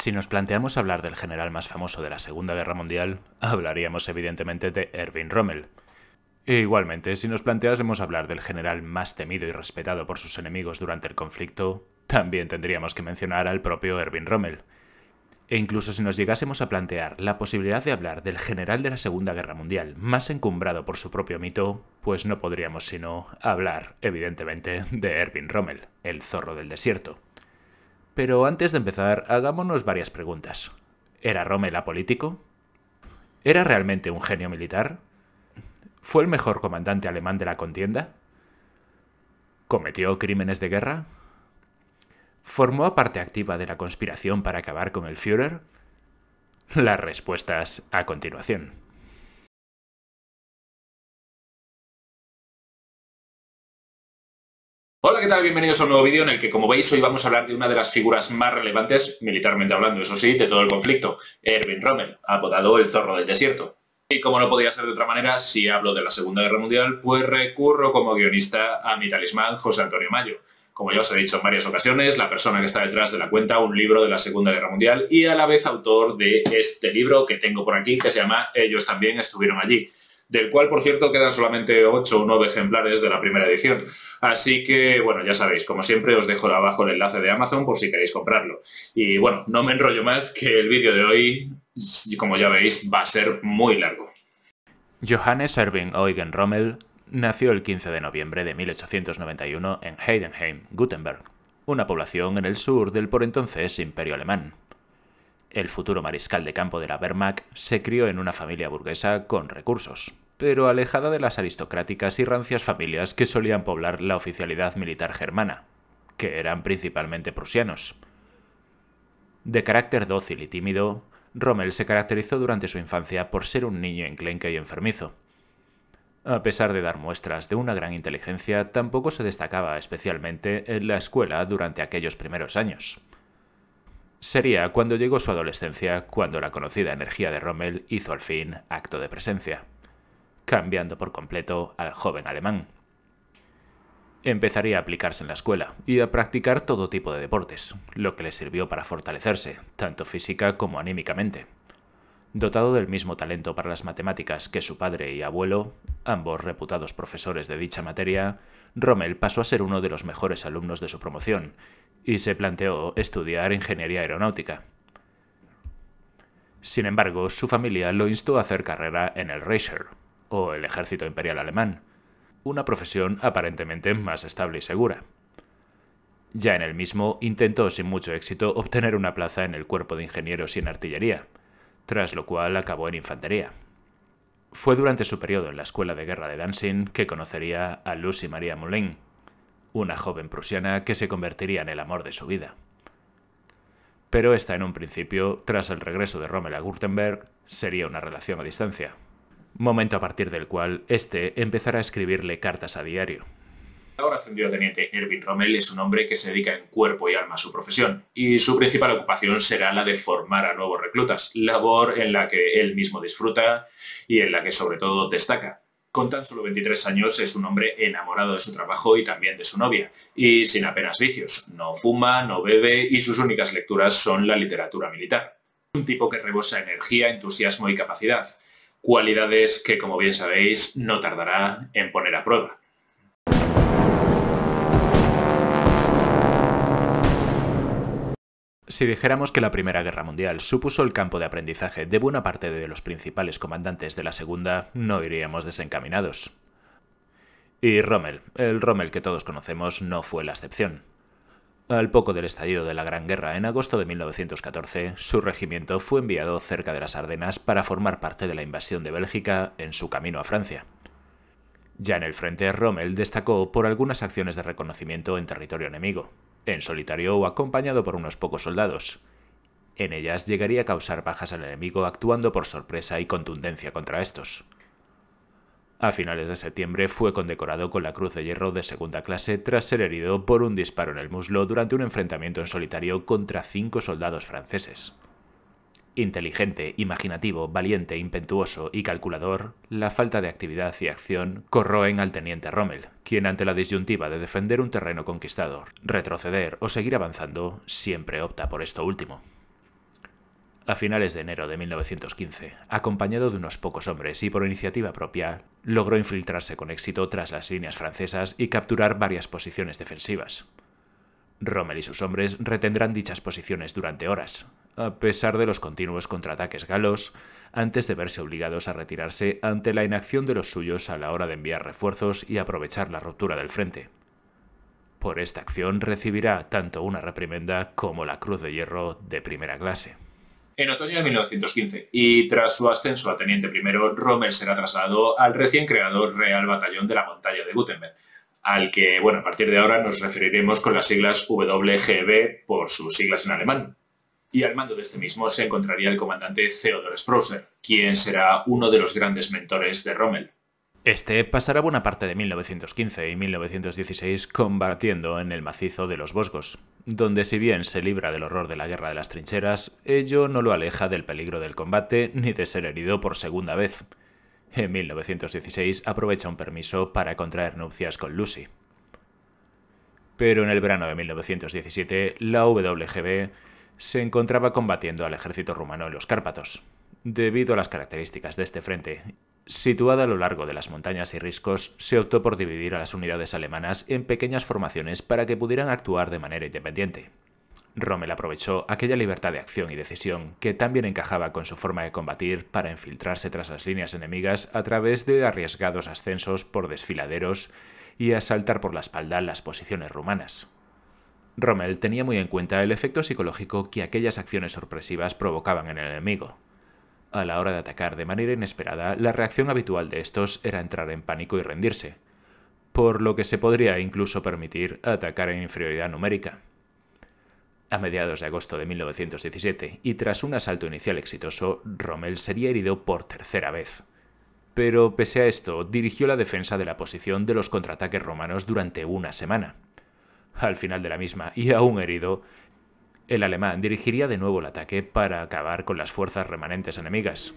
Si nos planteamos hablar del general más famoso de la Segunda Guerra Mundial, hablaríamos evidentemente de Erwin Rommel. E igualmente, si nos planteásemos hablar del general más temido y respetado por sus enemigos durante el conflicto, también tendríamos que mencionar al propio Erwin Rommel. E incluso si nos llegásemos a plantear la posibilidad de hablar del general de la Segunda Guerra Mundial más encumbrado por su propio mito, pues no podríamos sino hablar, evidentemente, de Erwin Rommel, el zorro del desierto. Pero antes de empezar, hagámonos varias preguntas. ¿Era Rommel apolítico? ¿Era realmente un genio militar? ¿Fue el mejor comandante alemán de la contienda? ¿Cometió crímenes de guerra? ¿Formó parte activa de la conspiración para acabar con el Führer? Las respuestas a continuación. Hola, ¿qué tal? Bienvenidos a un nuevo vídeo en el que, como veis, hoy vamos a hablar de una de las figuras más relevantes, militarmente hablando, eso sí, de todo el conflicto, Erwin Rommel, apodado el Zorro del Desierto. Y como no podía ser de otra manera, si hablo de la Segunda Guerra Mundial, pues recurro como guionista a mi talismán, José Antonio Mayo. Como ya os he dicho en varias ocasiones, la persona que está detrás de la cuenta, un libro de la Segunda Guerra Mundial y a la vez autor de este libro que tengo por aquí, que se llama Ellos también estuvieron allí, del cual, por cierto, quedan solamente 8 o 9 ejemplares de la primera edición. Así que, bueno, ya sabéis, como siempre, os dejo abajo el enlace de Amazon por si queréis comprarlo. Y bueno, no me enrollo más, que el vídeo de hoy, como ya veis, va a ser muy largo. Johannes Erwin Eugen Rommel nació el 15 de noviembre de 1891 en Heidenheim, Württemberg, una población en el sur del por entonces Imperio Alemán. El futuro mariscal de campo de la Wehrmacht se crió en una familia burguesa con recursos, pero alejada de las aristocráticas y rancias familias que solían poblar la oficialidad militar germana, que eran principalmente prusianos. De carácter dócil y tímido, Rommel se caracterizó durante su infancia por ser un niño enclenque y enfermizo. A pesar de dar muestras de una gran inteligencia, tampoco se destacaba especialmente en la escuela durante aquellos primeros años. Sería cuando llegó su adolescencia cuando la conocida energía de Rommel hizo al fin acto de presencia, cambiando por completo al joven alemán. Empezaría a aplicarse en la escuela y a practicar todo tipo de deportes, lo que le sirvió para fortalecerse, tanto física como anímicamente. Dotado del mismo talento para las matemáticas que su padre y abuelo, ambos reputados profesores de dicha materia, Rommel pasó a ser uno de los mejores alumnos de su promoción y se planteó estudiar ingeniería aeronáutica. Sin embargo, su familia lo instó a hacer carrera en el Reichsheer, o el ejército imperial alemán, una profesión aparentemente más estable y segura. Ya en el mismo intentó sin mucho éxito obtener una plaza en el cuerpo de ingenieros y en artillería, tras lo cual acabó en infantería. Fue durante su periodo en la escuela de guerra de Danzig que conocería a Lucy Maria Moulin, una joven prusiana que se convertiría en el amor de su vida. Pero esta en un principio, tras el regreso de Rommel a Württemberg, sería una relación a distancia, momento a partir del cual este empezará a escribirle cartas a diario. Ahora ascendido teniente Erwin Rommel es un hombre que se dedica en cuerpo y alma a su profesión, y su principal ocupación será la de formar a nuevos reclutas, labor en la que él mismo disfruta y en la que sobre todo destaca. Con tan solo 23 años es un hombre enamorado de su trabajo y también de su novia, y sin apenas vicios. No fuma, no bebe y sus únicas lecturas son la literatura militar. Es un tipo que rebosa energía, entusiasmo y capacidad, cualidades que, como bien sabéis, no tardará en poner a prueba. Si dijéramos que la Primera Guerra Mundial supuso el campo de aprendizaje de buena parte de los principales comandantes de la Segunda, no iríamos desencaminados. Y Rommel, el Rommel que todos conocemos, no fue la excepción. Al poco del estallido de la Gran Guerra, en agosto de 1914, su regimiento fue enviado cerca de las Ardenas para formar parte de la invasión de Bélgica en su camino a Francia. Ya en el frente, Rommel destacó por algunas acciones de reconocimiento en territorio enemigo, en solitario o acompañado por unos pocos soldados. En ellas llegaría a causar bajas al enemigo actuando por sorpresa y contundencia contra estos. A finales de septiembre fue condecorado con la Cruz de Hierro de segunda clase tras ser herido por un disparo en el muslo durante un enfrentamiento en solitario contra 5 soldados franceses. Inteligente, imaginativo, valiente, impetuoso y calculador, la falta de actividad y acción corroen al teniente Rommel, quien ante la disyuntiva de defender un terreno conquistado, retroceder o seguir avanzando, siempre opta por esto último. A finales de enero de 1915, acompañado de unos pocos hombres y por iniciativa propia, logró infiltrarse con éxito tras las líneas francesas y capturar varias posiciones defensivas. Rommel y sus hombres retendrán dichas posiciones durante horas, a pesar de los continuos contraataques galos, antes de verse obligados a retirarse ante la inacción de los suyos a la hora de enviar refuerzos y aprovechar la ruptura del frente. Por esta acción recibirá tanto una reprimenda como la Cruz de Hierro de primera clase. En otoño de 1915, y tras su ascenso a teniente primero, Rommel será trasladado al recién creado Real Batallón de la Montaña de Württemberg, al que, a partir de ahora nos referiremos con las siglas WGB por sus siglas en alemán. Y al mando de este mismo se encontraría el comandante Theodor Sprosser, quien será uno de los grandes mentores de Rommel. Este pasará buena parte de 1915 y 1916 combatiendo en el macizo de los Vosgos, donde si bien se libra del horror de la guerra de las trincheras, ello no lo aleja del peligro del combate ni de ser herido por segunda vez. En 1916 aprovecha un permiso para contraer nupcias con Lucy. Pero en el verano de 1917, la WGB se encontraba combatiendo al ejército rumano en los Cárpatos. Debido a las características de este frente, situada a lo largo de las montañas y riscos, se optó por dividir a las unidades alemanas en pequeñas formaciones para que pudieran actuar de manera independiente. Rommel aprovechó aquella libertad de acción y decisión que tan bien encajaba con su forma de combatir para infiltrarse tras las líneas enemigas a través de arriesgados ascensos por desfiladeros y asaltar por la espalda las posiciones rumanas. Rommel tenía muy en cuenta el efecto psicológico que aquellas acciones sorpresivas provocaban en el enemigo. A la hora de atacar de manera inesperada, la reacción habitual de estos era entrar en pánico y rendirse, por lo que se podría incluso permitir atacar en inferioridad numérica. A mediados de agosto de 1917, y tras un asalto inicial exitoso, Rommel sería herido por tercera vez. Pero pese a esto, dirigió la defensa de la posición de los contraataques romanos durante una semana. Al final de la misma, y aún herido, el alemán dirigiría de nuevo el ataque para acabar con las fuerzas remanentes enemigas.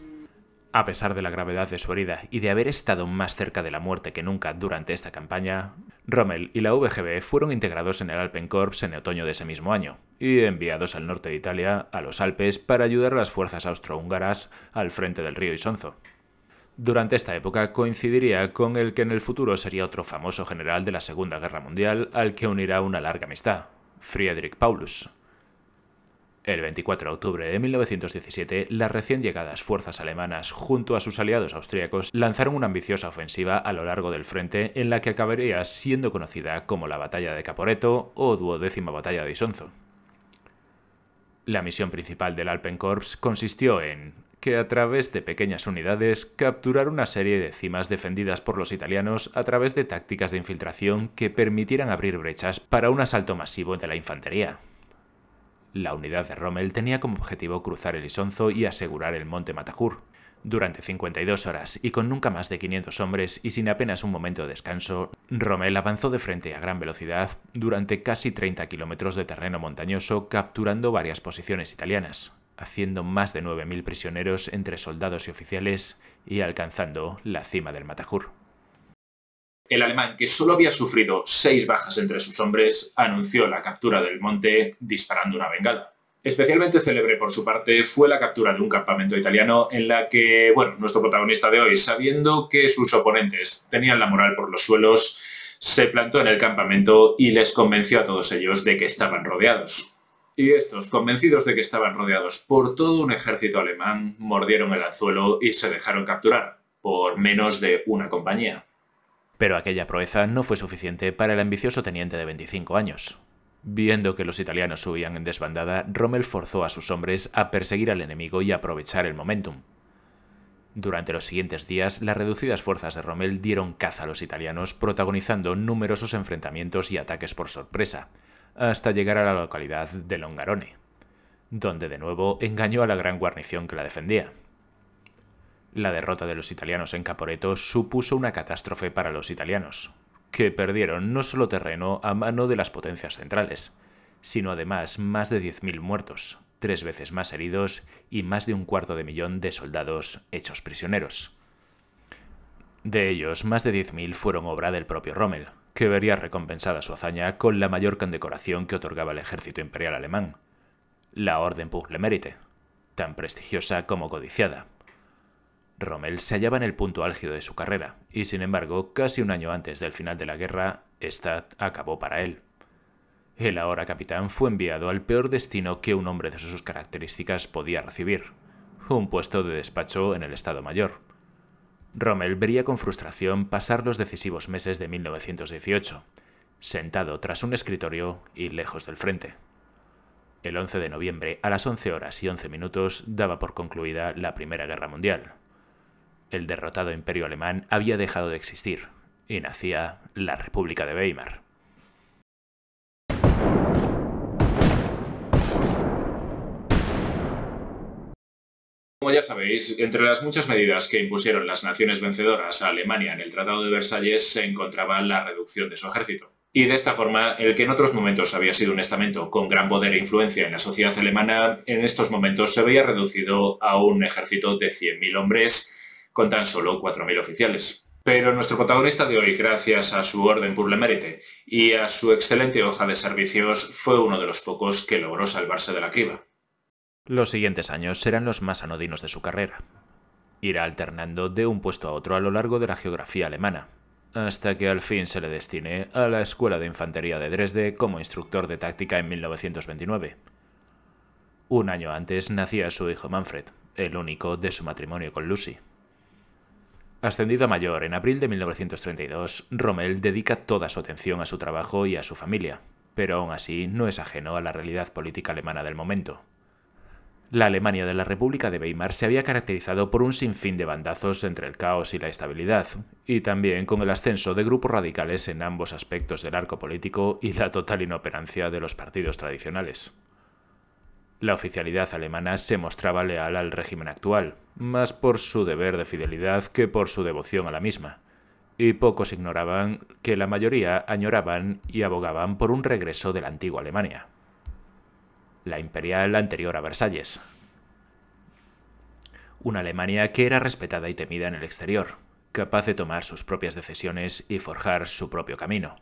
A pesar de la gravedad de su herida y de haber estado más cerca de la muerte que nunca durante esta campaña, Rommel y la WGB fueron integrados en el Alpenkorps en otoño de ese mismo año y enviados al norte de Italia, a los Alpes, para ayudar a las fuerzas austrohúngaras al frente del río Isonzo. Durante esta época coincidiría con el que en el futuro sería otro famoso general de la Segunda Guerra Mundial al que unirá una larga amistad, Friedrich Paulus. El 24 de octubre de 1917, las recién llegadas fuerzas alemanas, junto a sus aliados austríacos, lanzaron una ambiciosa ofensiva a lo largo del frente en la que acabaría siendo conocida como la Batalla de Caporetto o 12ª Batalla de Isonzo. La misión principal del Alpenkorps consistió en que a través de pequeñas unidades capturar una serie de cimas defendidas por los italianos a través de tácticas de infiltración que permitieran abrir brechas para un asalto masivo de la infantería. La unidad de Rommel tenía como objetivo cruzar el Isonzo y asegurar el monte Matahur. Durante 52 horas y con nunca más de 500 hombres y sin apenas un momento de descanso, Rommel avanzó de frente a gran velocidad durante casi 30 kilómetros de terreno montañoso, capturando varias posiciones italianas, haciendo más de 9.000 prisioneros entre soldados y oficiales y alcanzando la cima del Matahur. El alemán, que solo había sufrido 6 bajas entre sus hombres, anunció la captura del monte disparando una bengala. Especialmente célebre por su parte fue la captura de un campamento italiano en la que, nuestro protagonista de hoy, sabiendo que sus oponentes tenían la moral por los suelos, se plantó en el campamento y les convenció a todos ellos de que estaban rodeados. Y estos, convencidos de que estaban rodeados por todo un ejército alemán, mordieron el anzuelo y se dejaron capturar, por menos de una compañía. Pero aquella proeza no fue suficiente para el ambicioso teniente de 25 años. Viendo que los italianos huían en desbandada, Rommel forzó a sus hombres a perseguir al enemigo y aprovechar el momentum. Durante los siguientes días, las reducidas fuerzas de Rommel dieron caza a los italianos, protagonizando numerosos enfrentamientos y ataques por sorpresa, hasta llegar a la localidad de Longarone, donde de nuevo engañó a la gran guarnición que la defendía. La derrota de los italianos en Caporetto supuso una catástrofe para los italianos, que perdieron no solo terreno a mano de las potencias centrales, sino además más de 10.000 muertos, 3 veces más heridos y más de 250.000 de soldados hechos prisioneros. De ellos, más de 10.000 fueron obra del propio Rommel, que vería recompensada su hazaña con la mayor condecoración que otorgaba el ejército imperial alemán, la Orden pour le Mérite, tan prestigiosa como codiciada. Rommel se hallaba en el punto álgido de su carrera, y sin embargo, casi un año antes del final de la guerra, esta acabó para él. El ahora capitán fue enviado al peor destino que un hombre de sus características podía recibir, un puesto de despacho en el Estado Mayor. Rommel vería con frustración pasar los decisivos meses de 1918, sentado tras un escritorio y lejos del frente. El 11 de noviembre, a las 11 horas y 11 minutos, daba por concluida la Primera Guerra Mundial. El derrotado Imperio alemán había dejado de existir, y nacía la República de Weimar. Como ya sabéis, entre las muchas medidas que impusieron las naciones vencedoras a Alemania en el Tratado de Versalles se encontraba la reducción de su ejército. Y de esta forma, el que en otros momentos había sido un estamento con gran poder e influencia en la sociedad alemana, en estos momentos se veía reducido a un ejército de 100.000 hombres con tan solo 4.000 oficiales. Pero nuestro protagonista de hoy, gracias a su orden pour le mérite y a su excelente hoja de servicios, fue uno de los pocos que logró salvarse de la criba. Los siguientes años serán los más anodinos de su carrera. Irá alternando de un puesto a otro a lo largo de la geografía alemana, hasta que al fin se le destine a la Escuela de Infantería de Dresde como instructor de táctica en 1929. Un año antes nacía su hijo Manfred, el único de su matrimonio con Lucy. Ascendido a mayor en abril de 1932, Rommel dedica toda su atención a su trabajo y a su familia, pero aún así no es ajeno a la realidad política alemana del momento. La Alemania de la República de Weimar se había caracterizado por un sinfín de bandazos entre el caos y la estabilidad, y también con el ascenso de grupos radicales en ambos aspectos del arco político y la total inoperancia de los partidos tradicionales. La oficialidad alemana se mostraba leal al régimen actual, más por su deber de fidelidad que por su devoción a la misma, y pocos ignoraban que la mayoría añoraban y abogaban por un regreso de la antigua Alemania, la imperial anterior a Versalles. Una Alemania que era respetada y temida en el exterior, capaz de tomar sus propias decisiones y forjar su propio camino.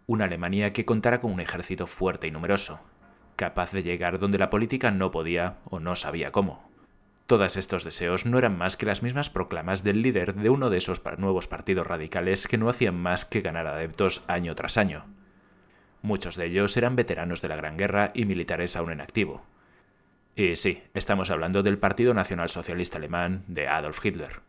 Una Alemania que contara con un ejército fuerte y numeroso, capaz de llegar donde la política no podía o no sabía cómo. Todos estos deseos no eran más que las mismas proclamas del líder de uno de esos nuevos partidos radicales que no hacían más que ganar adeptos año tras año. Muchos de ellos eran veteranos de la Gran Guerra y militares aún en activo. Y sí, estamos hablando del Partido Nacional Socialista Alemán de Adolf Hitler.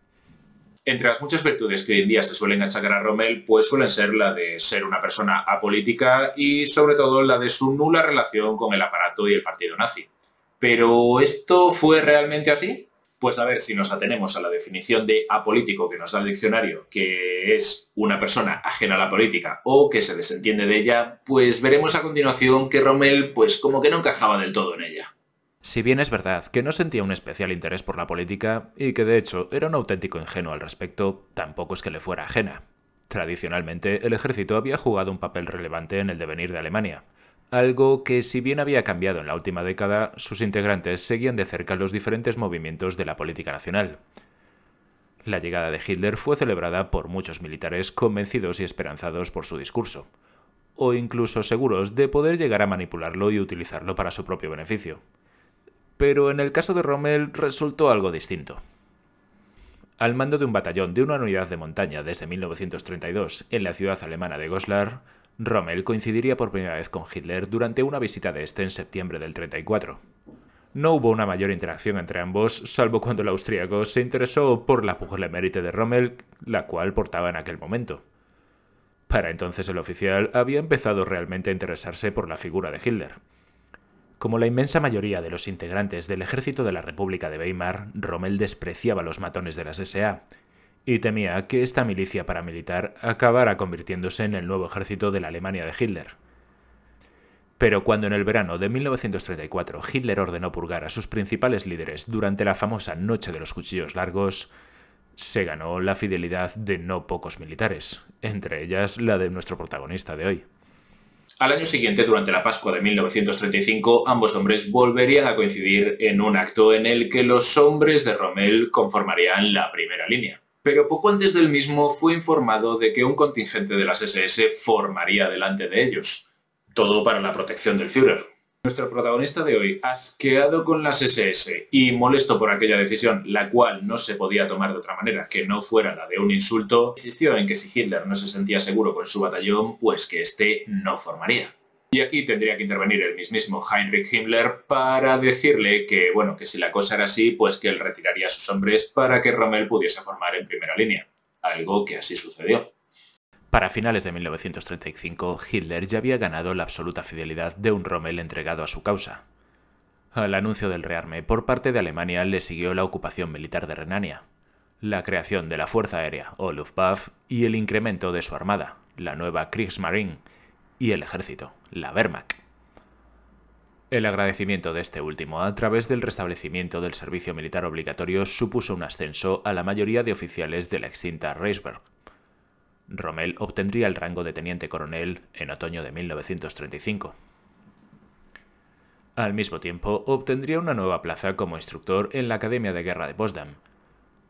Entre las muchas virtudes que hoy en día se suelen achacar a Rommel, pues suelen ser la de ser una persona apolítica y sobre todo la de su nula relación con el aparato y el partido nazi. ¿Pero esto fue realmente así? Pues a ver, si nos atenemos a la definición de apolítico que nos da el diccionario, que es una persona ajena a la política o que se desentiende de ella, pues veremos a continuación que Rommel pues como que no encajaba del todo en ella. Si bien es verdad que no sentía un especial interés por la política y que de hecho era un auténtico ingenuo al respecto, tampoco es que le fuera ajena. Tradicionalmente, el ejército había jugado un papel relevante en el devenir de Alemania, algo que, si bien había cambiado en la última década, sus integrantes seguían de cerca los diferentes movimientos de la política nacional. La llegada de Hitler fue celebrada por muchos militares convencidos y esperanzados por su discurso, o incluso seguros de poder llegar a manipularlo y utilizarlo para su propio beneficio. Pero en el caso de Rommel resultó algo distinto. Al mando de un batallón de una unidad de montaña desde 1932 en la ciudad alemana de Goslar, Rommel coincidiría por primera vez con Hitler durante una visita de este en septiembre del 34. No hubo una mayor interacción entre ambos, salvo cuando el austríaco se interesó por la pour le mérite de Rommel, la cual portaba en aquel momento. Para entonces el oficial había empezado realmente a interesarse por la figura de Hitler. Como la inmensa mayoría de los integrantes del ejército de la República de Weimar, Rommel despreciaba los matones de las SA y temía que esta milicia paramilitar acabara convirtiéndose en el nuevo ejército de la Alemania de Hitler. Pero cuando en el verano de 1934 Hitler ordenó purgar a sus principales líderes durante la famosa Noche de los Cuchillos Largos, se ganó la fidelidad de no pocos militares, entre ellas la de nuestro protagonista de hoy. Al año siguiente, durante la Pascua de 1935, ambos hombres volverían a coincidir en un acto en el que los hombres de Rommel conformarían la primera línea. Pero poco antes del mismo fue informado de que un contingente de las SS formaría delante de ellos. Todo para la protección del Führer. Nuestro protagonista de hoy, asqueado con las SS y molesto por aquella decisión, la cual no se podía tomar de otra manera que no fuera la de un insulto, insistió en que si Hitler no se sentía seguro con su batallón, pues que éste no formaría. Y aquí tendría que intervenir el mismísimo Heinrich Himmler para decirle que, bueno, que si la cosa era así, pues que él retiraría a sus hombres para que Rommel pudiese formar en primera línea. Algo que así sucedió. Para finales de 1935, Hitler ya había ganado la absoluta fidelidad de un Rommel entregado a su causa. Al anuncio del rearme por parte de Alemania le siguió la ocupación militar de Renania, la creación de la Fuerza Aérea, o Luftwaffe, y el incremento de su armada, la nueva Kriegsmarine, y el ejército, la Wehrmacht. El agradecimiento de este último a través del restablecimiento del servicio militar obligatorio supuso un ascenso a la mayoría de oficiales de la extinta Reichswehr. Rommel obtendría el rango de teniente coronel en otoño de 1935. Al mismo tiempo, obtendría una nueva plaza como instructor en la Academia de Guerra de Potsdam,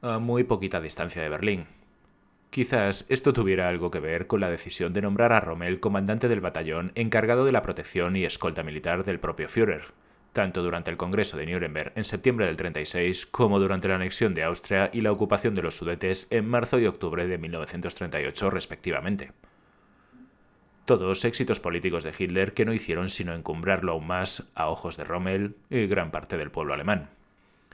a muy poquita distancia de Berlín. Quizás esto tuviera algo que ver con la decisión de nombrar a Rommel comandante del batallón encargado de la protección y escolta militar del propio Führer, tanto durante el Congreso de Nuremberg en septiembre del 36 como durante la anexión de Austria y la ocupación de los Sudetes en marzo y octubre de 1938 respectivamente. Todos éxitos políticos de Hitler que no hicieron sino encumbrarlo aún más a ojos de Rommel y gran parte del pueblo alemán.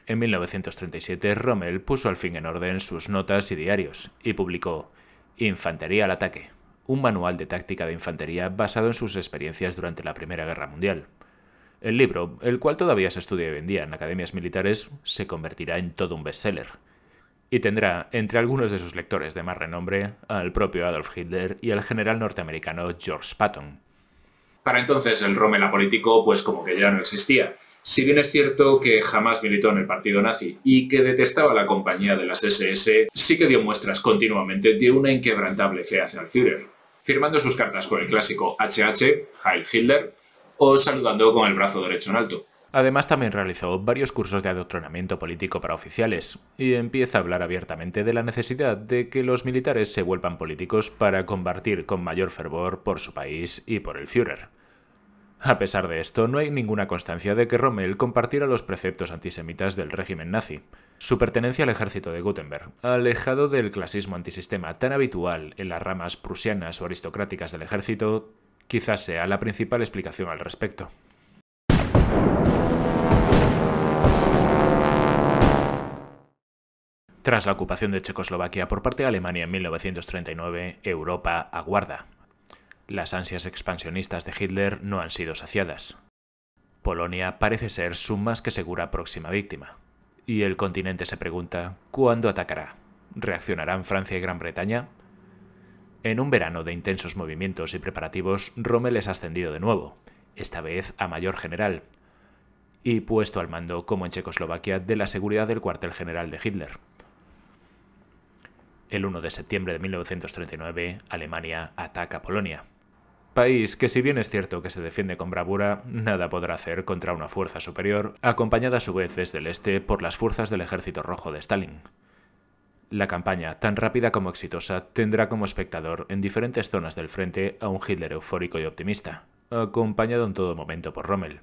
En 1937 Rommel puso al fin en orden sus notas y diarios y publicó Infantería al ataque, un manual de táctica de infantería basado en sus experiencias durante la Primera Guerra Mundial. El libro, el cual todavía se estudia hoy en día en academias militares, se convertirá en todo un bestseller. Y tendrá, entre algunos de sus lectores de más renombre, al propio Adolf Hitler y al general norteamericano George Patton. Para entonces el Rommel apolítico pues como que ya no existía. Si bien es cierto que jamás militó en el partido nazi y que detestaba la compañía de las SS, sí que dio muestras continuamente de una inquebrantable fe hacia el Führer, firmando sus cartas con el clásico HH, Heil Hitler, o saludando con el brazo derecho en alto. Además, también realizó varios cursos de adoctrinamiento político para oficiales, y empieza a hablar abiertamente de la necesidad de que los militares se vuelvan políticos para combatir con mayor fervor por su país y por el Führer. A pesar de esto, no hay ninguna constancia de que Rommel compartiera los preceptos antisemitas del régimen nazi. Su pertenencia al ejército de Gutenberg, alejado del clasismo antisistema tan habitual en las ramas prusianas o aristocráticas del ejército, quizás sea la principal explicación al respecto. Tras la ocupación de Checoslovaquia por parte de Alemania en 1939, Europa aguarda. Las ansias expansionistas de Hitler no han sido saciadas. Polonia parece ser su más que segura próxima víctima. Y el continente se pregunta, ¿cuándo atacará? ¿Reaccionarán Francia y Gran Bretaña? En un verano de intensos movimientos y preparativos, Rommel es ascendido de nuevo, esta vez a mayor general, y puesto al mando, como en Checoslovaquia, de la seguridad del cuartel general de Hitler. El 1 de septiembre de 1939, Alemania ataca Polonia. País que, si bien es cierto que se defiende con bravura, nada podrá hacer contra una fuerza superior, acompañada a su vez desde el este por las fuerzas del Ejército Rojo de Stalin. La campaña, tan rápida como exitosa, tendrá como espectador en diferentes zonas del frente a un Hitler eufórico y optimista, acompañado en todo momento por Rommel.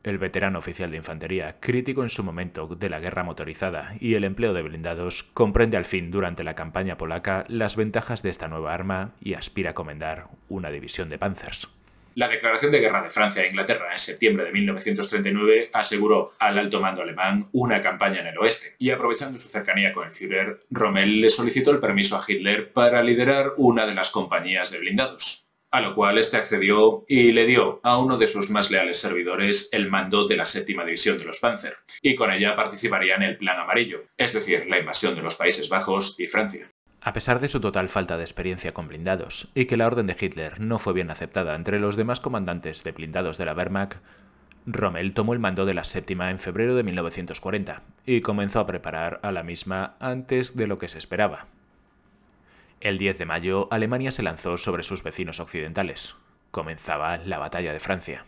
El veterano oficial de infantería, crítico en su momento de la guerra motorizada y el empleo de blindados, comprende al fin durante la campaña polaca las ventajas de esta nueva arma y aspira a comandar una división de Panzers. La declaración de guerra de Francia a Inglaterra en septiembre de 1939 aseguró al alto mando alemán una campaña en el oeste, y aprovechando su cercanía con el Führer, Rommel le solicitó el permiso a Hitler para liderar una de las compañías de blindados, a lo cual este accedió y le dio a uno de sus más leales servidores el mando de la 7ª división de los Panzer, y con ella participaría en el Plan Amarillo, es decir, la invasión de los Países Bajos y Francia. A pesar de su total falta de experiencia con blindados, y que la orden de Hitler no fue bien aceptada entre los demás comandantes de blindados de la Wehrmacht, Rommel tomó el mando de la 7ª en febrero de 1940, y comenzó a preparar a la misma antes de lo que se esperaba. El 10 de mayo, Alemania se lanzó sobre sus vecinos occidentales. Comenzaba la batalla de Francia.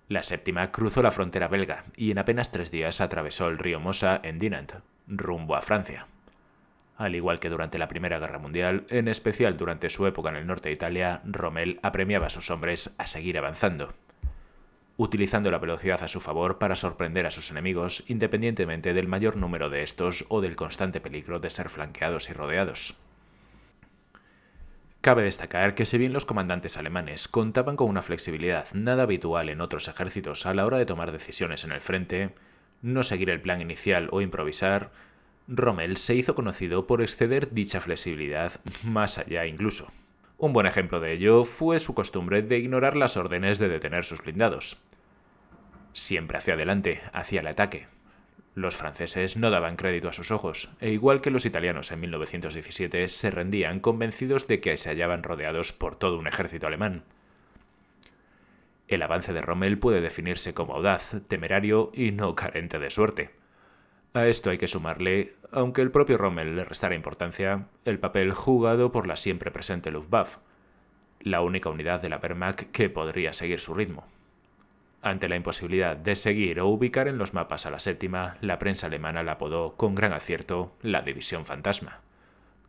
La 7ª cruzó la frontera belga, y en apenas 3 días atravesó el río Mosa en Dinant, rumbo a Francia. Al igual que durante la Primera Guerra Mundial, en especial durante su época en el norte de Italia, Rommel apremiaba a sus hombres a seguir avanzando, utilizando la velocidad a su favor para sorprender a sus enemigos, independientemente del mayor número de estos o del constante peligro de ser flanqueados y rodeados. Cabe destacar que si bien los comandantes alemanes contaban con una flexibilidad nada habitual en otros ejércitos a la hora de tomar decisiones en el frente, no seguir el plan inicial o improvisar, Rommel se hizo conocido por exceder dicha flexibilidad más allá incluso. Un buen ejemplo de ello fue su costumbre de ignorar las órdenes de detener sus blindados. Siempre hacia adelante, hacia el ataque. Los franceses no daban crédito a sus ojos, e igual que los italianos en 1917, se rendían convencidos de que se hallaban rodeados por todo un ejército alemán. El avance de Rommel puede definirse como audaz, temerario y no carente de suerte. A esto hay que sumarle, aunque el propio Rommel le restara importancia, el papel jugado por la siempre presente Luftwaffe, la única unidad de la Wehrmacht que podría seguir su ritmo. Ante la imposibilidad de seguir o ubicar en los mapas a la séptima, la prensa alemana la apodó, con gran acierto, la División Fantasma,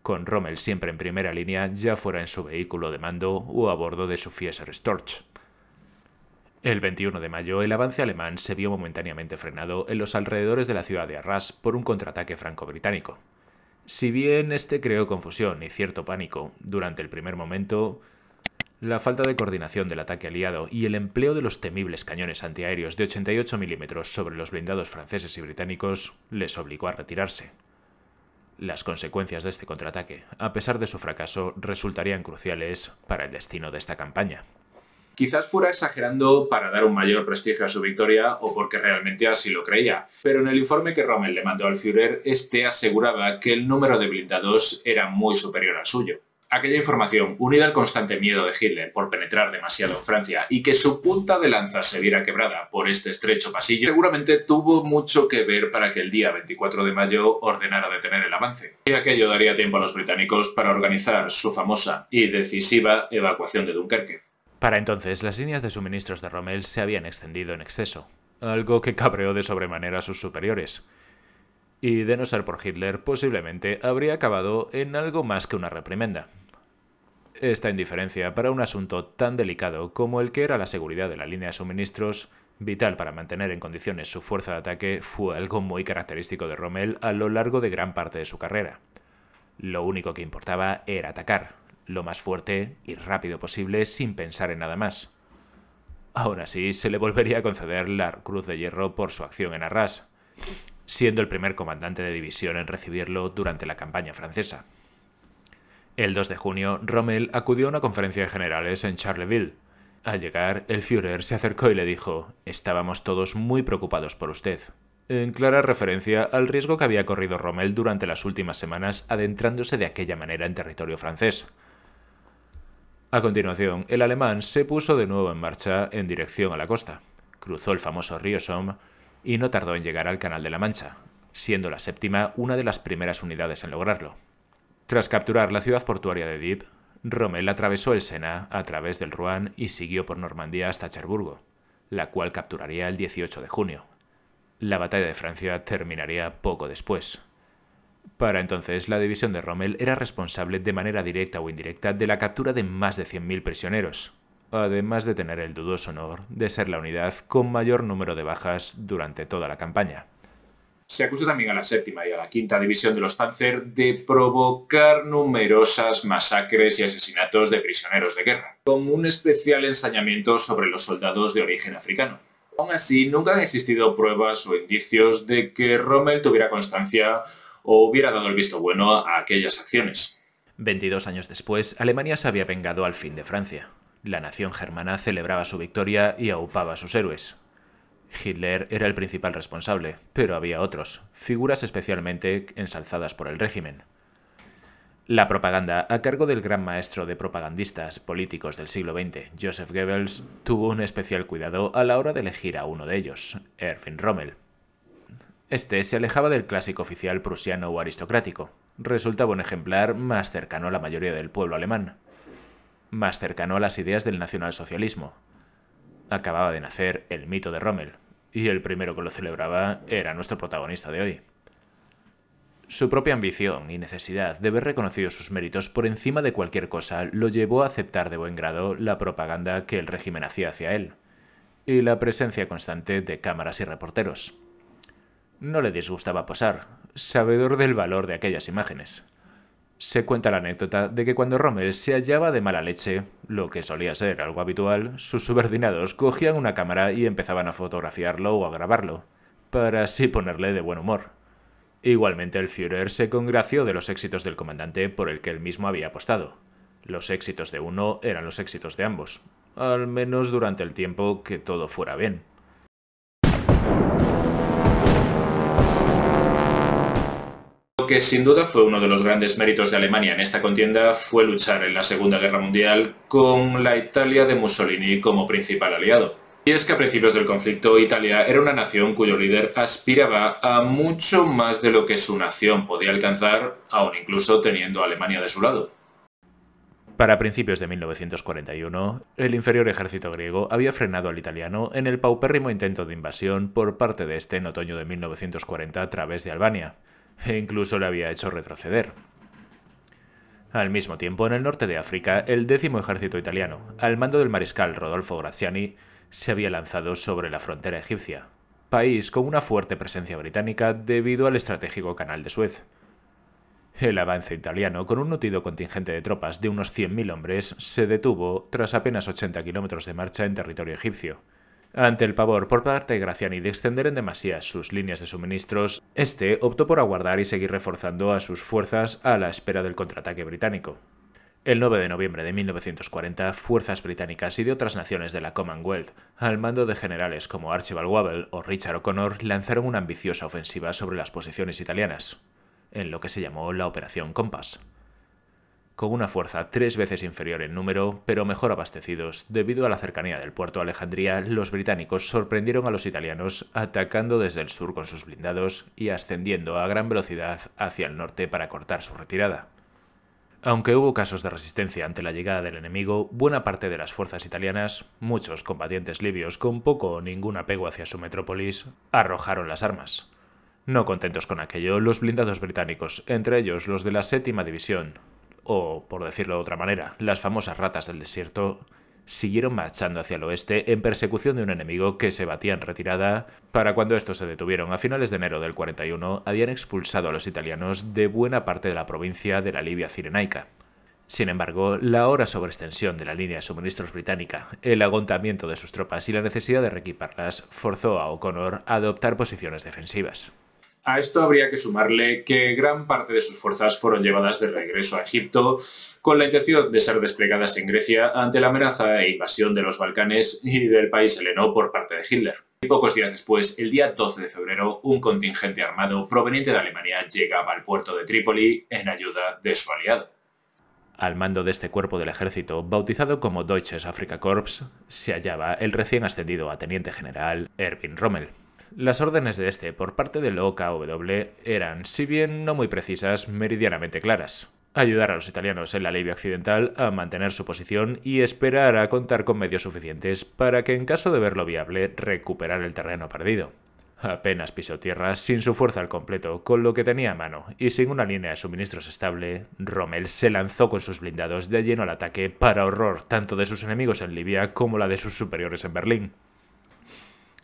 con Rommel siempre en primera línea, ya fuera en su vehículo de mando o a bordo de su Fieser Storch. El 21 de mayo, el avance alemán se vio momentáneamente frenado en los alrededores de la ciudad de Arras por un contraataque franco-británico. Si bien este creó confusión y cierto pánico durante el primer momento, la falta de coordinación del ataque aliado y el empleo de los temibles cañones antiaéreos de 88 mm sobre los blindados franceses y británicos les obligó a retirarse. Las consecuencias de este contraataque, a pesar de su fracaso, resultarían cruciales para el destino de esta campaña. Quizás fuera exagerando para dar un mayor prestigio a su victoria o porque realmente así lo creía, pero en el informe que Rommel le mandó al Führer, este aseguraba que el número de blindados era muy superior al suyo. Aquella información, unida al constante miedo de Hitler por penetrar demasiado en Francia y que su punta de lanza se viera quebrada por este estrecho pasillo, seguramente tuvo mucho que ver para que el día 24 de mayo ordenara detener el avance. Y aquello daría tiempo a los británicos para organizar su famosa y decisiva evacuación de Dunkerque. Para entonces, las líneas de suministros de Rommel se habían extendido en exceso, algo que cabreó de sobremanera a sus superiores. Y de no ser por Hitler, posiblemente habría acabado en algo más que una reprimenda. Esta indiferencia para un asunto tan delicado como el que era la seguridad de la línea de suministros, vital para mantener en condiciones su fuerza de ataque, fue algo muy característico de Rommel a lo largo de gran parte de su carrera. Lo único que importaba era atacar, lo más fuerte y rápido posible sin pensar en nada más. Aún así, se le volvería a conceder la Cruz de Hierro por su acción en Arras, siendo el primer comandante de división en recibirlo durante la campaña francesa. El 2 de junio, Rommel acudió a una conferencia de generales en Charleville. Al llegar, el Führer se acercó y le dijo: «Estábamos todos muy preocupados por usted», en clara referencia al riesgo que había corrido Rommel durante las últimas semanas adentrándose de aquella manera en territorio francés. A continuación, el alemán se puso de nuevo en marcha en dirección a la costa, cruzó el famoso río Somme y no tardó en llegar al Canal de la Mancha, siendo la séptima una de las primeras unidades en lograrlo. Tras capturar la ciudad portuaria de Dieppe, Rommel atravesó el Sena a través del Rouen y siguió por Normandía hasta Cherburgo, la cual capturaría el 18 de junio. La batalla de Francia terminaría poco después. Para entonces, la división de Rommel era responsable de manera directa o indirecta de la captura de más de 100.000 prisioneros, además de tener el dudoso honor de ser la unidad con mayor número de bajas durante toda la campaña. Se acusa también a la séptima y a la quinta división de los Panzer de provocar numerosas masacres y asesinatos de prisioneros de guerra, con un especial ensañamiento sobre los soldados de origen africano. Aún así, nunca han existido pruebas o indicios de que Rommel tuviera constancia o hubiera dado el visto bueno a aquellas acciones. 22 años después, Alemania se había vengado al fin de Francia. La nación germana celebraba su victoria y aupaba a sus héroes. Hitler era el principal responsable, pero había otros, figuras especialmente ensalzadas por el régimen. La propaganda, a cargo del gran maestro de propagandistas políticos del siglo XX, Joseph Goebbels, tuvo un especial cuidado a la hora de elegir a uno de ellos, Erwin Rommel. Este se alejaba del clásico oficial prusiano o aristocrático. Resultaba un ejemplar más cercano a la mayoría del pueblo alemán, más cercano a las ideas del nacionalsocialismo. Acababa de nacer el mito de Rommel, y el primero que lo celebraba era nuestro protagonista de hoy. Su propia ambición y necesidad de ver reconocidos sus méritos por encima de cualquier cosa lo llevó a aceptar de buen grado la propaganda que el régimen hacía hacia él, y la presencia constante de cámaras y reporteros. No le disgustaba posar, sabedor del valor de aquellas imágenes. Se cuenta la anécdota de que cuando Rommel se hallaba de mala leche, lo que solía ser algo habitual, sus subordinados cogían una cámara y empezaban a fotografiarlo o a grabarlo, para así ponerle de buen humor. Igualmente el Führer se congració de los éxitos del comandante por el que él mismo había apostado. Los éxitos de uno eran los éxitos de ambos, al menos durante el tiempo que todo fuera bien. Lo que sin duda fue uno de los grandes méritos de Alemania en esta contienda fue luchar en la Segunda Guerra Mundial con la Italia de Mussolini como principal aliado. Y es que a principios del conflicto Italia era una nación cuyo líder aspiraba a mucho más de lo que su nación podía alcanzar, aun incluso teniendo a Alemania de su lado. Para principios de 1941, el inferior ejército griego había frenado al italiano en el paupérrimo intento de invasión por parte de este en otoño de 1940 a través de Albania, e incluso le había hecho retroceder. Al mismo tiempo, en el norte de África, el 10º ejército italiano, al mando del mariscal Rodolfo Graziani, se había lanzado sobre la frontera egipcia, país con una fuerte presencia británica debido al estratégico canal de Suez. El avance italiano, con un nutrido contingente de tropas de unos 100.000 hombres, se detuvo tras apenas 80 kilómetros de marcha en territorio egipcio. Ante el pavor por parte de Graziani de extender en demasía sus líneas de suministros, este optó por aguardar y seguir reforzando a sus fuerzas a la espera del contraataque británico. El 9 de noviembre de 1940, fuerzas británicas y de otras naciones de la Commonwealth, al mando de generales como Archibald Wavell o Richard O'Connor, lanzaron una ambiciosa ofensiva sobre las posiciones italianas, en lo que se llamó la Operación Compass. Con una fuerza 3 veces inferior en número, pero mejor abastecidos, debido a la cercanía del puerto de Alejandría, los británicos sorprendieron a los italianos atacando desde el sur con sus blindados y ascendiendo a gran velocidad hacia el norte para cortar su retirada. Aunque hubo casos de resistencia ante la llegada del enemigo, buena parte de las fuerzas italianas, muchos combatientes libios con poco o ningún apego hacia su metrópolis, arrojaron las armas. No contentos con aquello, los blindados británicos, entre ellos los de la 7ª División, o, por decirlo de otra manera, las famosas ratas del desierto, siguieron marchando hacia el oeste en persecución de un enemigo que se batía en retirada. Para cuando estos se detuvieron a finales de enero del 41, habían expulsado a los italianos de buena parte de la provincia de la Libia cirenaica. Sin embargo, la ahora sobreextensión de la línea de suministros británica, el agotamiento de sus tropas y la necesidad de reequiparlas forzó a O'Connor a adoptar posiciones defensivas. A esto habría que sumarle que gran parte de sus fuerzas fueron llevadas de regreso a Egipto con la intención de ser desplegadas en Grecia ante la amenaza e invasión de los Balcanes y del país heleno por parte de Hitler. Y pocos días después, el día 12 de febrero, un contingente armado proveniente de Alemania llegaba al puerto de Trípoli en ayuda de su aliado. Al mando de este cuerpo del ejército, bautizado como Deutsches Afrika Korps, se hallaba el recién ascendido a teniente general Erwin Rommel. Las órdenes de este por parte del OKW eran, si bien no muy precisas, meridianamente claras. Ayudar a los italianos en la Libia occidental a mantener su posición y esperar a contar con medios suficientes para que, en caso de verlo viable, recuperar el terreno perdido. Apenas pisó tierra, sin su fuerza al completo, con lo que tenía a mano, y sin una línea de suministros estable, Rommel se lanzó con sus blindados de lleno al ataque para horror tanto de sus enemigos en Libia como la de sus superiores en Berlín.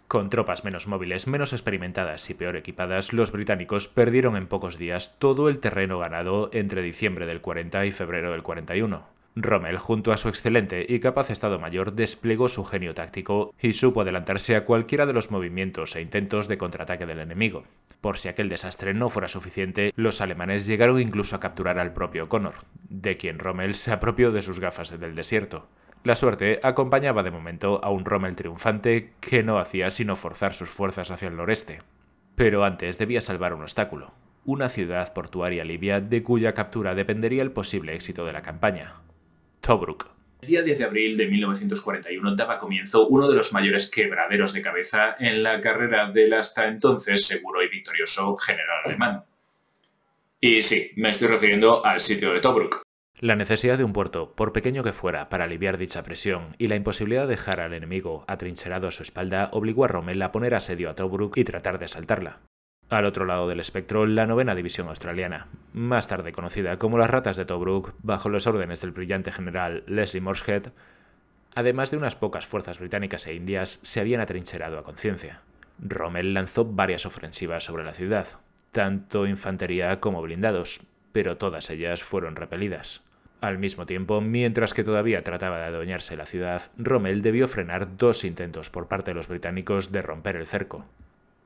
Con tropas menos móviles, menos experimentadas y peor equipadas, los británicos perdieron en pocos días todo el terreno ganado entre diciembre del 40 y febrero del 41. Rommel, junto a su excelente y capaz Estado Mayor, desplegó su genio táctico y supo adelantarse a cualquiera de los movimientos e intentos de contraataque del enemigo. Por si aquel desastre no fuera suficiente, los alemanes llegaron incluso a capturar al propio O'Connor, de quien Rommel se apropió de sus gafas del desierto. La suerte acompañaba de momento a un Rommel triunfante que no hacía sino forzar sus fuerzas hacia el noreste. Pero antes debía salvar un obstáculo, una ciudad portuaria libia de cuya captura dependería el posible éxito de la campaña: Tobruk. El día 10 de abril de 1941 daba comienzo uno de los mayores quebraderos de cabeza en la carrera del hasta entonces seguro y victorioso general alemán. Y sí, me estoy refiriendo al sitio de Tobruk. La necesidad de un puerto, por pequeño que fuera, para aliviar dicha presión y la imposibilidad de dejar al enemigo atrincherado a su espalda obligó a Rommel a poner asedio a Tobruk y tratar de asaltarla. Al otro lado del espectro, la 9ª División Australiana, más tarde conocida como las Ratas de Tobruk, bajo las órdenes del brillante general Leslie Morshead, además de unas pocas fuerzas británicas e indias, se habían atrincherado a conciencia. Rommel lanzó varias ofensivas sobre la ciudad, tanto infantería como blindados, pero todas ellas fueron repelidas. Al mismo tiempo, mientras que todavía trataba de adueñarse la ciudad, Rommel debió frenar 2 intentos por parte de los británicos de romper el cerco.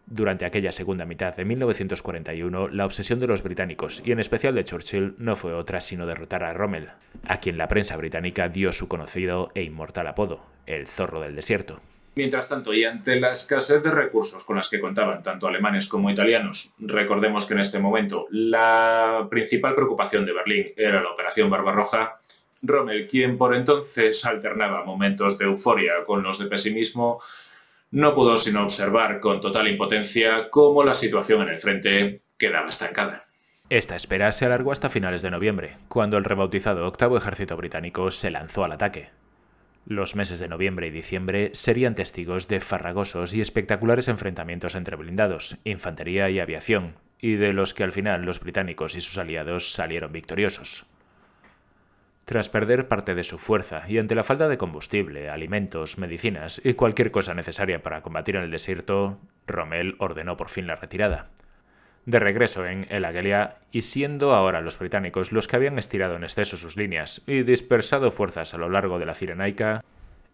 Durante aquella segunda mitad de 1941, la obsesión de los británicos, y en especial de Churchill, no fue otra sino derrotar a Rommel, a quien la prensa británica dio su conocido e inmortal apodo, el Zorro del Desierto. Mientras tanto, y ante la escasez de recursos con las que contaban tanto alemanes como italianos, recordemos que en este momento la principal preocupación de Berlín era la Operación Barbarroja, Rommel, quien por entonces alternaba momentos de euforia con los de pesimismo, no pudo sino observar con total impotencia cómo la situación en el frente quedaba estancada. Esta espera se alargó hasta finales de noviembre, cuando el rebautizado Octavo Ejército Británico se lanzó al ataque. Los meses de noviembre y diciembre serían testigos de farragosos y espectaculares enfrentamientos entre blindados, infantería y aviación, y de los que al final los británicos y sus aliados salieron victoriosos. Tras perder parte de su fuerza y ante la falta de combustible, alimentos, medicinas y cualquier cosa necesaria para combatir en el desierto, Rommel ordenó por fin la retirada. De regreso en El Aguelia, y siendo ahora los británicos los que habían estirado en exceso sus líneas y dispersado fuerzas a lo largo de la Cirenaica,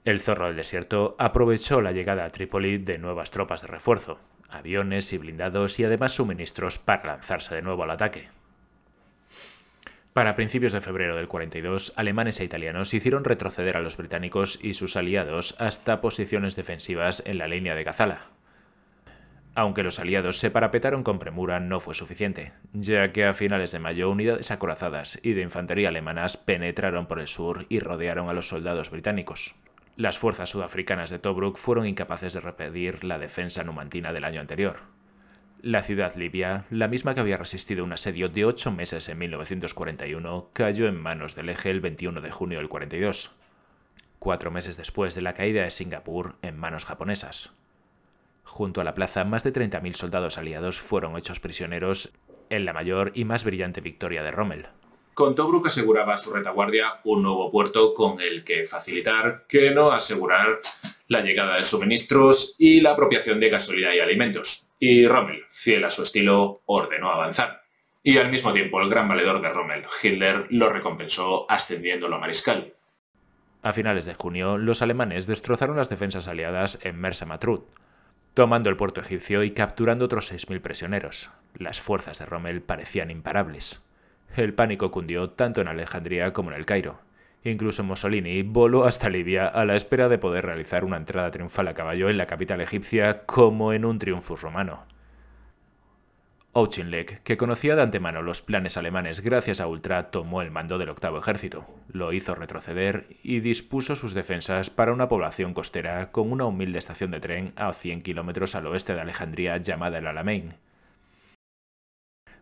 el Zorro del Desierto aprovechó la llegada a Trípoli de nuevas tropas de refuerzo, aviones y blindados y además suministros para lanzarse de nuevo al ataque. Para principios de febrero del 42, alemanes e italianos hicieron retroceder a los británicos y sus aliados hasta posiciones defensivas en la línea de Gazala. Aunque los aliados se parapetaron con premura, no fue suficiente, ya que a finales de mayo unidades acorazadas y de infantería alemanas penetraron por el sur y rodearon a los soldados británicos. Las fuerzas sudafricanas de Tobruk fueron incapaces de repetir la defensa numantina del año anterior. La ciudad libia, la misma que había resistido un asedio de 8 meses en 1941, cayó en manos del Eje el 21 de junio del 42, 4 meses después de la caída de Singapur en manos japonesas. Junto a la plaza, más de 30.000 soldados aliados fueron hechos prisioneros en la mayor y más brillante victoria de Rommel. Con Tobruk aseguraba a su retaguardia un nuevo puerto con el que facilitar, que no asegurar, la llegada de suministros y la apropiación de gasolina y alimentos. Y Rommel, fiel a su estilo, ordenó avanzar. Y al mismo tiempo el gran valedor de Rommel, Hitler, lo recompensó ascendiéndolo a mariscal. A finales de junio, los alemanes destrozaron las defensas aliadas en Mersa Matruh, tomando el puerto egipcio y capturando otros 6.000 prisioneros. Las fuerzas de Rommel parecían imparables. El pánico cundió tanto en Alejandría como en el Cairo. Incluso Mussolini voló hasta Libia a la espera de poder realizar una entrada triunfal a caballo en la capital egipcia como en un triunfo romano. Auchinleck, que conocía de antemano los planes alemanes gracias a Ultra, tomó el mando del Octavo Ejército, lo hizo retroceder y dispuso sus defensas para una población costera con una humilde estación de tren a 100 kilómetros al oeste de Alejandría llamada el Alamein.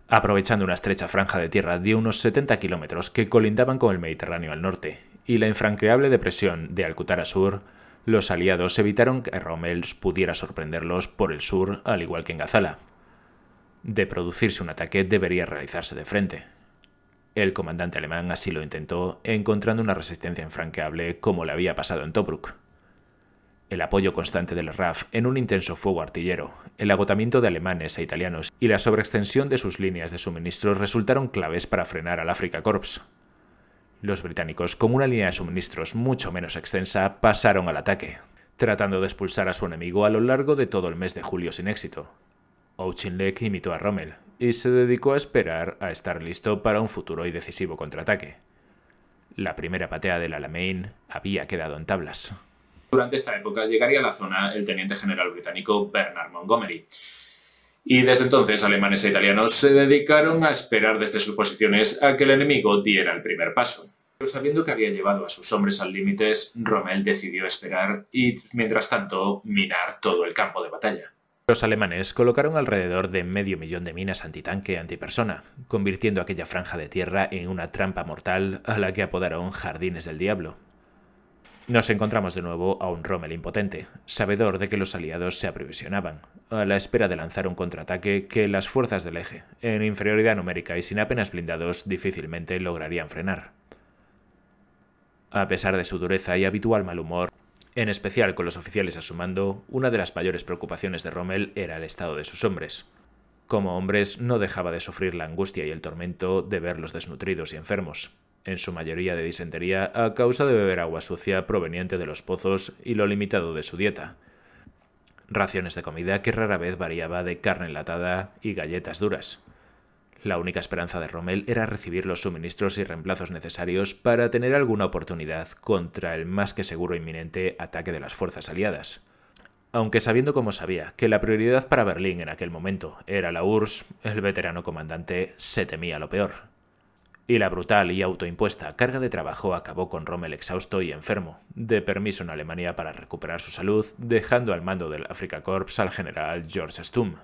Aprovechando una estrecha franja de tierra de unos 70 kilómetros que colindaban con el Mediterráneo al norte y la infranqueable depresión de Al-Qutara Sur, los aliados evitaron que Rommel pudiera sorprenderlos por el sur, al igual que en Gazala. De producirse un ataque debería realizarse de frente. El comandante alemán así lo intentó, encontrando una resistencia infranqueable como le había pasado en Tobruk. El apoyo constante del RAF en un intenso fuego artillero, el agotamiento de alemanes e italianos y la sobreextensión de sus líneas de suministros resultaron claves para frenar al Afrika Korps. Los británicos, con una línea de suministros mucho menos extensa, pasaron al ataque, tratando de expulsar a su enemigo a lo largo de todo el mes de julio sin éxito. Auchinleck imitó a Rommel y se dedicó a esperar a estar listo para un futuro y decisivo contraataque. La primera patea del Alamein había quedado en tablas. Durante esta época llegaría a la zona el teniente general británico Bernard Montgomery. Y desde entonces alemanes e italianos se dedicaron a esperar desde sus posiciones a que el enemigo diera el primer paso. Pero sabiendo que había llevado a sus hombres al límite, Rommel decidió esperar y, mientras tanto, minar todo el campo de batalla. Los alemanes colocaron alrededor de 500.000 de minas antitanque antipersona, convirtiendo aquella franja de tierra en una trampa mortal a la que apodaron Jardines del Diablo. Nos encontramos de nuevo a un Rommel impotente, sabedor de que los aliados se aprovisionaban, a la espera de lanzar un contraataque que las fuerzas del eje, en inferioridad numérica y sin apenas blindados, difícilmente lograrían frenar. A pesar de su dureza y habitual mal humor, en especial con los oficiales a su mando, una de las mayores preocupaciones de Rommel era el estado de sus hombres. Como hombres, no dejaba de sufrir la angustia y el tormento de verlos desnutridos y enfermos, en su mayoría de disentería a causa de beber agua sucia proveniente de los pozos y lo limitado de su dieta. Raciones de comida que rara vez variaba de carne enlatada y galletas duras. La única esperanza de Rommel era recibir los suministros y reemplazos necesarios para tener alguna oportunidad contra el más que seguro inminente ataque de las fuerzas aliadas. Aunque sabiendo como sabía que la prioridad para Berlín en aquel momento era la URSS, el veterano comandante se temía lo peor. Y la brutal y autoimpuesta carga de trabajo acabó con Rommel exhausto y enfermo, de permiso en Alemania para recuperar su salud, dejando al mando del Afrika Korps al general George Stumm.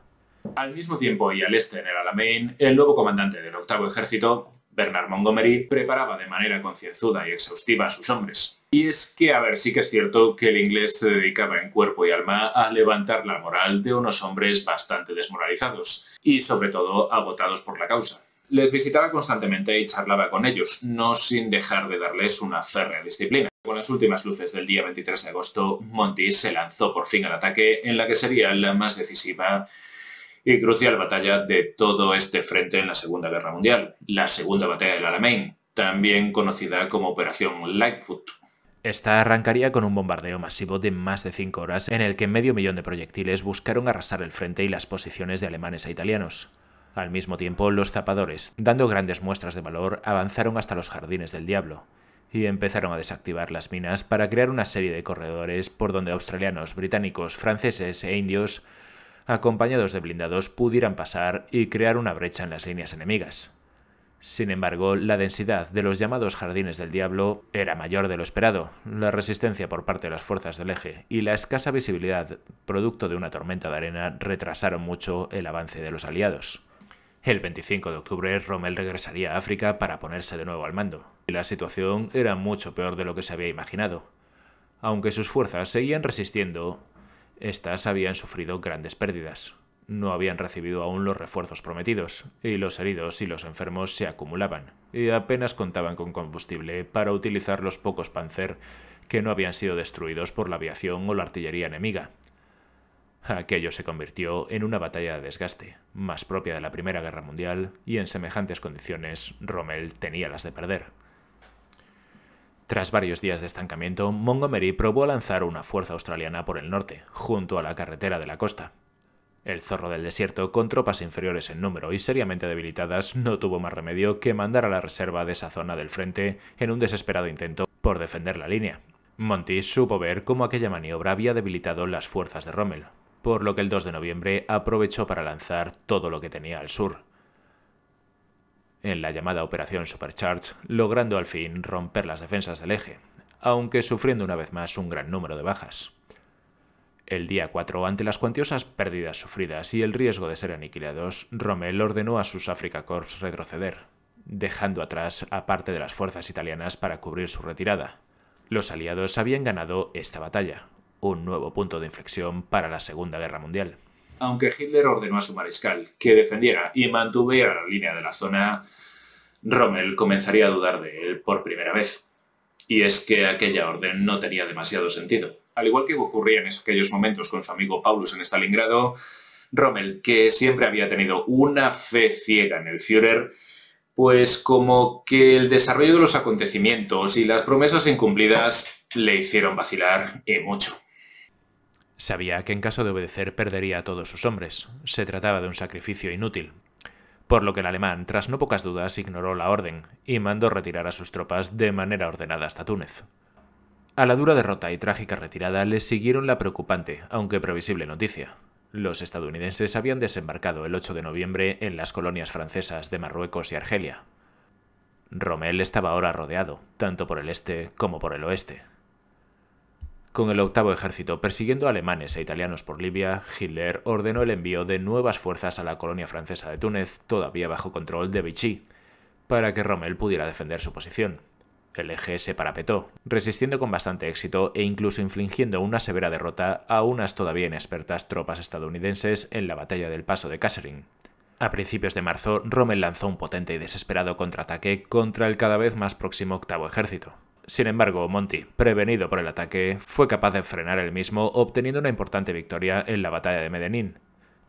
Al mismo tiempo y al este en el Alamein, el nuevo comandante del octavo ejército, Bernard Montgomery, preparaba de manera concienzuda y exhaustiva a sus hombres. Y es que, a ver, sí que es cierto que el inglés se dedicaba en cuerpo y alma a levantar la moral de unos hombres bastante desmoralizados, y sobre todo agotados por la causa. Les visitaba constantemente y charlaba con ellos, no sin dejar de darles una férrea disciplina. Con las últimas luces del día 23 de agosto, Monty se lanzó por fin al ataque en la que sería la más decisiva y crucial batalla de todo este frente en la Segunda Guerra Mundial, la Segunda Batalla del Alamein, también conocida como Operación Lightfoot. Esta arrancaría con un bombardeo masivo de más de 5 horas en el que medio millón de proyectiles buscaron arrasar el frente y las posiciones de alemanes e italianos. Al mismo tiempo, los zapadores, dando grandes muestras de valor, avanzaron hasta los Jardines del Diablo y empezaron a desactivar las minas para crear una serie de corredores por donde australianos, británicos, franceses e indios, acompañados de blindados, pudieran pasar y crear una brecha en las líneas enemigas. Sin embargo, la densidad de los llamados Jardines del Diablo era mayor de lo esperado, la resistencia por parte de las fuerzas del eje y la escasa visibilidad, producto de una tormenta de arena, retrasaron mucho el avance de los aliados. El 25 de octubre, Rommel regresaría a África para ponerse de nuevo al mando. Y la situación era mucho peor de lo que se había imaginado. Aunque sus fuerzas seguían resistiendo, estas habían sufrido grandes pérdidas. No habían recibido aún los refuerzos prometidos, y los heridos y los enfermos se acumulaban, y apenas contaban con combustible para utilizar los pocos Panzer que no habían sido destruidos por la aviación o la artillería enemiga. Aquello se convirtió en una batalla de desgaste, más propia de la Primera Guerra Mundial, y en semejantes condiciones Rommel tenía las de perder. Tras varios días de estancamiento, Montgomery probó a lanzar una fuerza australiana por el norte, junto a la carretera de la costa. El zorro del desierto, con tropas inferiores en número y seriamente debilitadas, no tuvo más remedio que mandar a la reserva de esa zona del frente en un desesperado intento por defender la línea. Monty supo ver cómo aquella maniobra había debilitado las fuerzas de Rommel, por lo que el 2 de noviembre aprovechó para lanzar todo lo que tenía al sur, en la llamada Operación Supercharge, logrando al fin romper las defensas del eje, aunque sufriendo una vez más un gran número de bajas. El día 4, ante las cuantiosas pérdidas sufridas y el riesgo de ser aniquilados, Rommel ordenó a sus Afrika Korps retroceder, dejando atrás a parte de las fuerzas italianas para cubrir su retirada. Los aliados habían ganado esta batalla, un nuevo punto de inflexión para la Segunda Guerra Mundial. Aunque Hitler ordenó a su mariscal que defendiera y mantuviera la línea de la zona, Rommel comenzaría a dudar de él por primera vez. Y es que aquella orden no tenía demasiado sentido. Al igual que ocurría en aquellos momentos con su amigo Paulus en Stalingrado, Rommel, que siempre había tenido una fe ciega en el Führer, pues como que el desarrollo de los acontecimientos y las promesas incumplidas le hicieron vacilar y mucho. Sabía que en caso de obedecer perdería a todos sus hombres. Se trataba de un sacrificio inútil. Por lo que el alemán, tras no pocas dudas, ignoró la orden y mandó retirar a sus tropas de manera ordenada hasta Túnez. A la dura derrota y trágica retirada le siguieron la preocupante, aunque previsible noticia. Los estadounidenses habían desembarcado el 8 de noviembre en las colonias francesas de Marruecos y Argelia. Rommel estaba ahora rodeado, tanto por el este como por el oeste. Con el octavo ejército persiguiendo a alemanes e italianos por Libia, Hitler ordenó el envío de nuevas fuerzas a la colonia francesa de Túnez, todavía bajo control de Vichy, para que Rommel pudiera defender su posición. El eje se parapetó, resistiendo con bastante éxito e incluso infligiendo una severa derrota a unas todavía inexpertas tropas estadounidenses en la batalla del Paso de Kasserine. A principios de marzo, Rommel lanzó un potente y desesperado contraataque contra el cada vez más próximo octavo ejército. Sin embargo, Monty, prevenido por el ataque, fue capaz de frenar el mismo, obteniendo una importante victoria en la batalla de Medellín.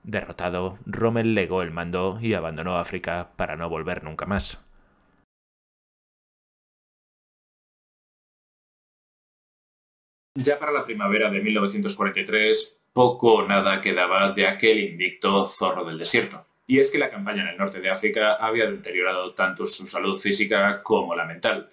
Derrotado, Rommel legó el mando y abandonó África para no volver nunca más. Ya para la primavera de 1943, poco o nada quedaba de aquel invicto zorro del desierto. Y es que la campaña en el norte de África había deteriorado tanto su salud física como la mental.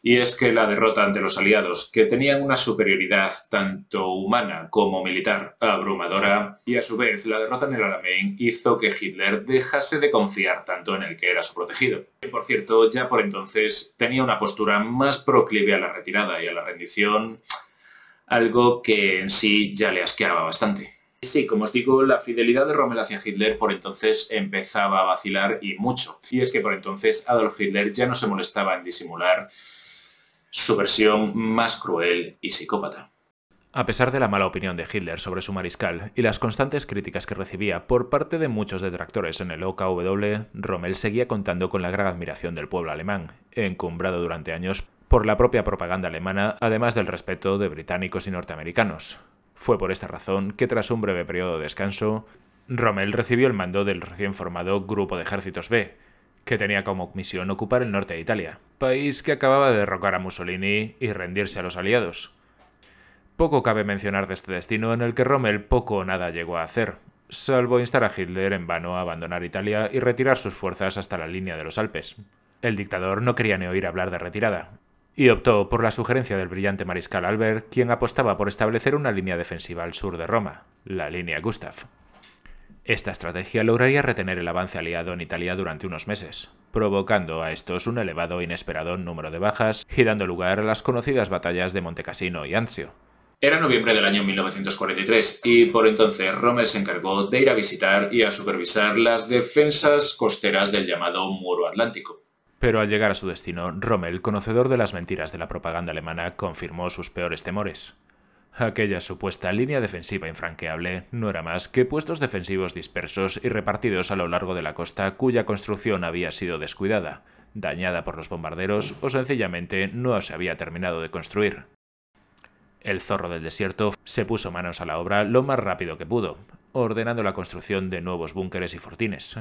Y es que la derrota ante los aliados, que tenían una superioridad tanto humana como militar abrumadora, y a su vez la derrota en el Alamein hizo que Hitler dejase de confiar tanto en el que era su protegido. Y por cierto, ya por entonces tenía una postura más proclive a la retirada y a la rendición, algo que en sí ya le asqueaba bastante. Y sí, como os digo, la fidelidad de Rommel hacia Hitler por entonces empezaba a vacilar y mucho. Y es que por entonces Adolf Hitler ya no se molestaba en disimular su versión más cruel y psicópata. A pesar de la mala opinión de Hitler sobre su mariscal y las constantes críticas que recibía por parte de muchos detractores en el OKW, Rommel seguía contando con la gran admiración del pueblo alemán, encumbrado durante años por la propia propaganda alemana, además del respeto de británicos y norteamericanos. Fue por esta razón que tras un breve periodo de descanso, Rommel recibió el mando del recién formado Grupo de Ejércitos B, que tenía como misión ocupar el norte de Italia, país que acababa de derrocar a Mussolini y rendirse a los aliados. Poco cabe mencionar de este destino en el que Rommel poco o nada llegó a hacer, salvo instar a Hitler en vano a abandonar Italia y retirar sus fuerzas hasta la línea de los Alpes. El dictador no quería ni oír hablar de retirada, y optó por la sugerencia del brillante mariscal Albert, quien apostaba por establecer una línea defensiva al sur de Roma, la línea Gustav. Esta estrategia lograría retener el avance aliado en Italia durante unos meses, provocando a estos un elevado e inesperado número de bajas y dando lugar a las conocidas batallas de Montecassino y Anzio. Era noviembre del año 1943 y por entonces Rommel se encargó de ir a visitar y a supervisar las defensas costeras del llamado Muro Atlántico. Pero al llegar a su destino, Rommel, conocedor de las mentiras de la propaganda alemana, confirmó sus peores temores. Aquella supuesta línea defensiva infranqueable no era más que puestos defensivos dispersos y repartidos a lo largo de la costa cuya construcción había sido descuidada, dañada por los bombarderos o sencillamente no se había terminado de construir. El zorro del desierto se puso manos a la obra lo más rápido que pudo, ordenando la construcción de nuevos búnkeres y fortines.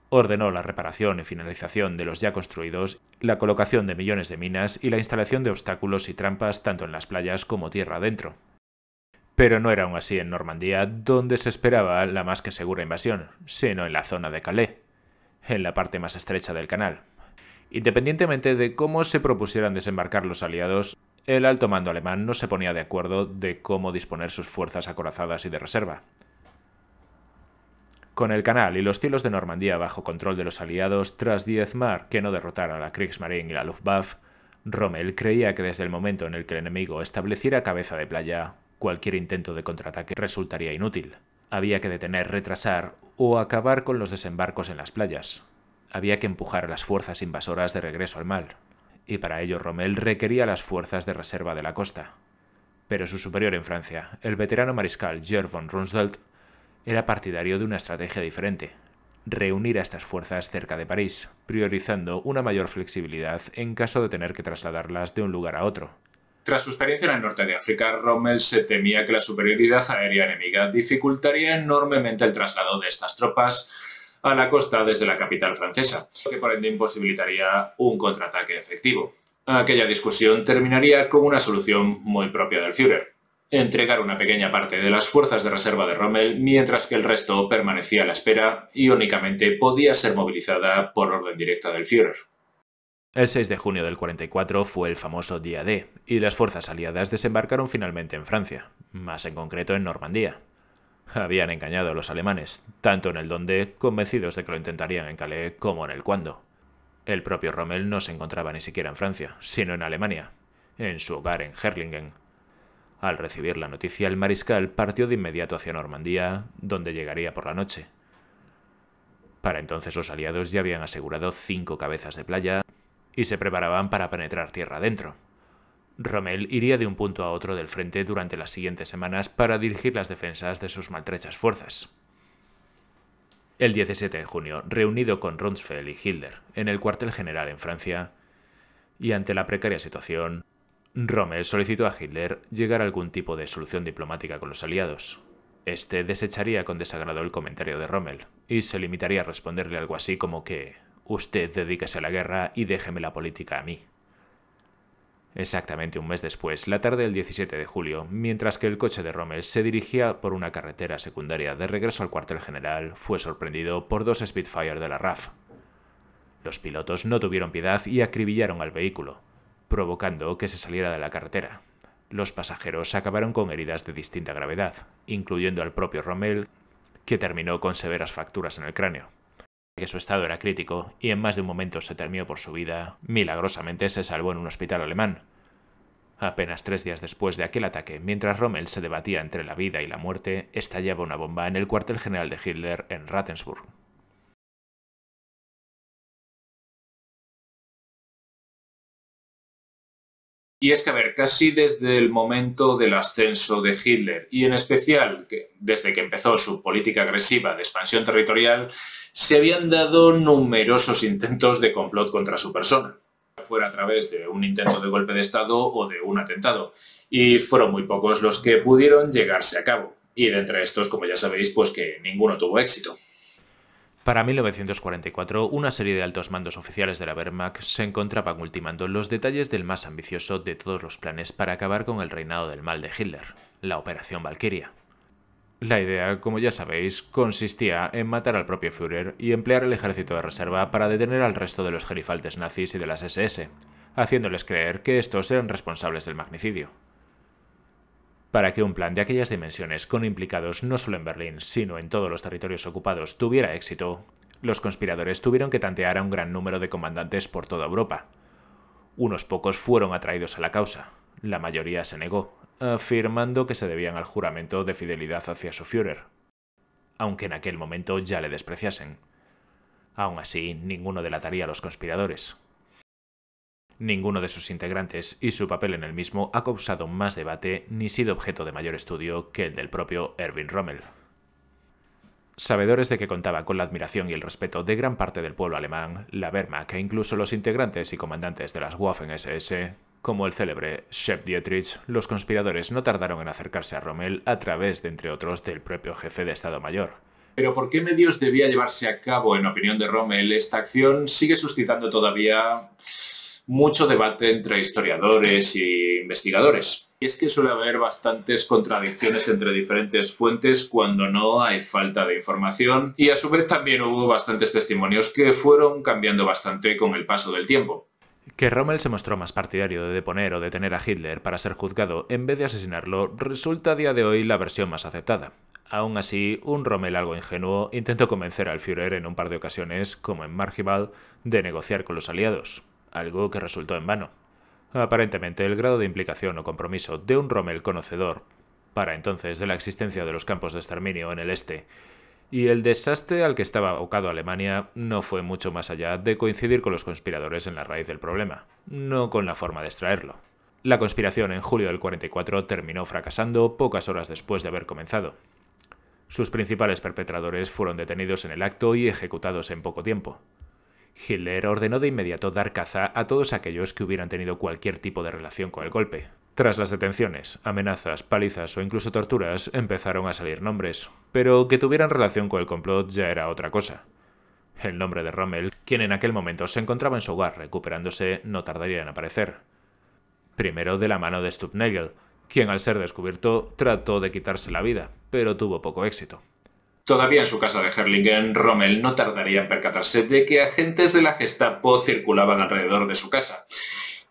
Ordenó la reparación y finalización de los ya construidos, la colocación de millones de minas y la instalación de obstáculos y trampas tanto en las playas como tierra adentro. Pero no era aún así en Normandía, donde se esperaba la más que segura invasión, sino en la zona de Calais, en la parte más estrecha del canal. Independientemente de cómo se propusieran desembarcar los aliados, el alto mando alemán no se ponía de acuerdo de cómo disponer sus fuerzas acorazadas y de reserva. Con el canal y los cielos de Normandía bajo control de los aliados, tras diezmar que no derrotara a la Kriegsmarine y la Luftwaffe, Rommel creía que desde el momento en el que el enemigo estableciera cabeza de playa, cualquier intento de contraataque resultaría inútil. Había que detener, retrasar o acabar con los desembarcos en las playas. Había que empujar a las fuerzas invasoras de regreso al mar, y para ello Rommel requería las fuerzas de reserva de la costa. Pero su superior en Francia, el veterano mariscal Georg von Rundstedt, era partidario de una estrategia diferente: reunir a estas fuerzas cerca de París, priorizando una mayor flexibilidad en caso de tener que trasladarlas de un lugar a otro. Tras su experiencia en el norte de África, Rommel se temía que la superioridad aérea enemiga dificultaría enormemente el traslado de estas tropas a la costa desde la capital francesa, lo que por ende imposibilitaría un contraataque efectivo. Aquella discusión terminaría con una solución muy propia del Führer: entregar una pequeña parte de las fuerzas de reserva de Rommel, mientras que el resto permanecía a la espera y únicamente podía ser movilizada por orden directa del Führer. El 6 de junio del 44 fue el famoso Día D, y las fuerzas aliadas desembarcaron finalmente en Francia, más en concreto en Normandía. Habían engañado a los alemanes, tanto en el dónde, convencidos de que lo intentarían en Calais, como en el cuándo. El propio Rommel no se encontraba ni siquiera en Francia, sino en Alemania, en su hogar en Herrlingen. Al recibir la noticia, el mariscal partió de inmediato hacia Normandía, donde llegaría por la noche. Para entonces los aliados ya habían asegurado 5 cabezas de playa y se preparaban para penetrar tierra adentro. Rommel iría de un punto a otro del frente durante las siguientes semanas para dirigir las defensas de sus maltrechas fuerzas. El 17 de junio, reunido con Rumsfeld y Hitler en el cuartel general en Francia, y ante la precaria situación, Rommel solicitó a Hitler llegar a algún tipo de solución diplomática con los aliados. Este desecharía con desagrado el comentario de Rommel y se limitaría a responderle algo así como que «Usted dedíquese a la guerra y déjeme la política a mí». Exactamente un mes después, la tarde del 17 de julio, mientras que el coche de Rommel se dirigía por una carretera secundaria de regreso al cuartel general, fue sorprendido por 2 Spitfire de la RAF. Los pilotos no tuvieron piedad y acribillaron al vehículo, provocando que se saliera de la carretera. Los pasajeros acabaron con heridas de distinta gravedad, incluyendo al propio Rommel, que terminó con severas fracturas en el cráneo. Que su estado era crítico y en más de un momento se temió por su vida, milagrosamente se salvó en un hospital alemán. Apenas 3 días después de aquel ataque, mientras Rommel se debatía entre la vida y la muerte, estallaba una bomba en el cuartel general de Hitler en Ravensburg. Y es que, a ver, casi desde el momento del ascenso de Hitler, y en especial desde que empezó su política agresiva de expansión territorial, se habían dado numerosos intentos de complot contra su persona, fuera a través de un intento de golpe de Estado o de un atentado, y fueron muy pocos los que pudieron llegarse a cabo. Y de entre estos, como ya sabéis, pues que ninguno tuvo éxito. Para 1944, una serie de altos mandos oficiales de la Wehrmacht se encontraban ultimando los detalles del más ambicioso de todos los planes para acabar con el reinado del mal de Hitler, la Operación Valkyria. La idea, como ya sabéis, consistía en matar al propio Führer y emplear el ejército de reserva para detener al resto de los gerifaltes nazis y de las SS, haciéndoles creer que estos eran responsables del magnicidio. Para que un plan de aquellas dimensiones, con implicados no solo en Berlín, sino en todos los territorios ocupados, tuviera éxito, los conspiradores tuvieron que tantear a un gran número de comandantes por toda Europa. Unos pocos fueron atraídos a la causa, la mayoría se negó, afirmando que se debían al juramento de fidelidad hacia su Führer, aunque en aquel momento ya le despreciasen. Aún así, ninguno delataría a los conspiradores. Ninguno de sus integrantes y su papel en el mismo ha causado más debate ni sido objeto de mayor estudio que el del propio Erwin Rommel. Sabedores de que contaba con la admiración y el respeto de gran parte del pueblo alemán, la Wehrmacht e incluso los integrantes y comandantes de las Waffen-SS, como el célebre Shep Dietrich, los conspiradores no tardaron en acercarse a Rommel a través de, entre otros, del propio jefe de Estado Mayor. Pero ¿por qué medios debía llevarse a cabo, en opinión de Rommel, esta acción? Sigue suscitando todavía mucho debate entre historiadores e investigadores. Y es que suele haber bastantes contradicciones entre diferentes fuentes cuando no hay falta de información, y a su vez también hubo bastantes testimonios que fueron cambiando bastante con el paso del tiempo. Que Rommel se mostró más partidario de deponer o detener a Hitler para ser juzgado en vez de asesinarlo resulta a día de hoy la versión más aceptada. Aún así, un Rommel algo ingenuo intentó convencer al Führer en un par de ocasiones, como en Margibal, de negociar con los aliados, algo que resultó en vano. Aparentemente, el grado de implicación o compromiso de un Rommel conocedor, para entonces, de la existencia de los campos de exterminio en el este, y el desastre al que estaba abocado Alemania no fue mucho más allá de coincidir con los conspiradores en la raíz del problema, no con la forma de extraerlo. La conspiración en julio del 44 terminó fracasando pocas horas después de haber comenzado. Sus principales perpetradores fueron detenidos en el acto y ejecutados en poco tiempo. Hitler ordenó de inmediato dar caza a todos aquellos que hubieran tenido cualquier tipo de relación con el golpe. Tras las detenciones, amenazas, palizas o incluso torturas, empezaron a salir nombres, pero que tuvieran relación con el complot ya era otra cosa. El nombre de Rommel, quien en aquel momento se encontraba en su hogar recuperándose, no tardaría en aparecer. Primero de la mano de Stumpnagel, quien al ser descubierto trató de quitarse la vida, pero tuvo poco éxito. Todavía en su casa de Herrlingen, Rommel no tardaría en percatarse de que agentes de la Gestapo circulaban alrededor de su casa.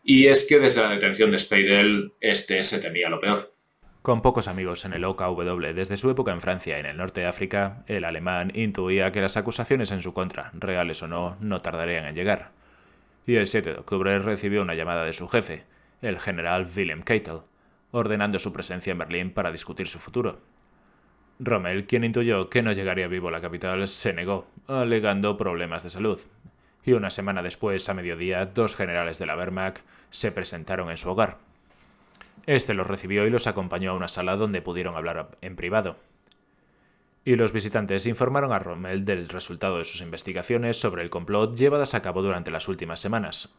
Y es que desde la detención de Speidel, se temía lo peor. Con pocos amigos en el OKW desde su época en Francia y en el norte de África, el alemán intuía que las acusaciones en su contra, reales o no, no tardarían en llegar. Y el 7 de octubre recibió una llamada de su jefe, el general Wilhelm Keitel, ordenando su presencia en Berlín para discutir su futuro. Rommel, quien intuyó que no llegaría vivo a la capital, se negó, alegando problemas de salud. y una semana después, a mediodía, 2 generales de la Wehrmacht se presentaron en su hogar. Este los recibió y los acompañó a una sala donde pudieron hablar en privado. Y los visitantes informaron a Rommel del resultado de sus investigaciones sobre el complot llevadas a cabo durante las últimas semanas,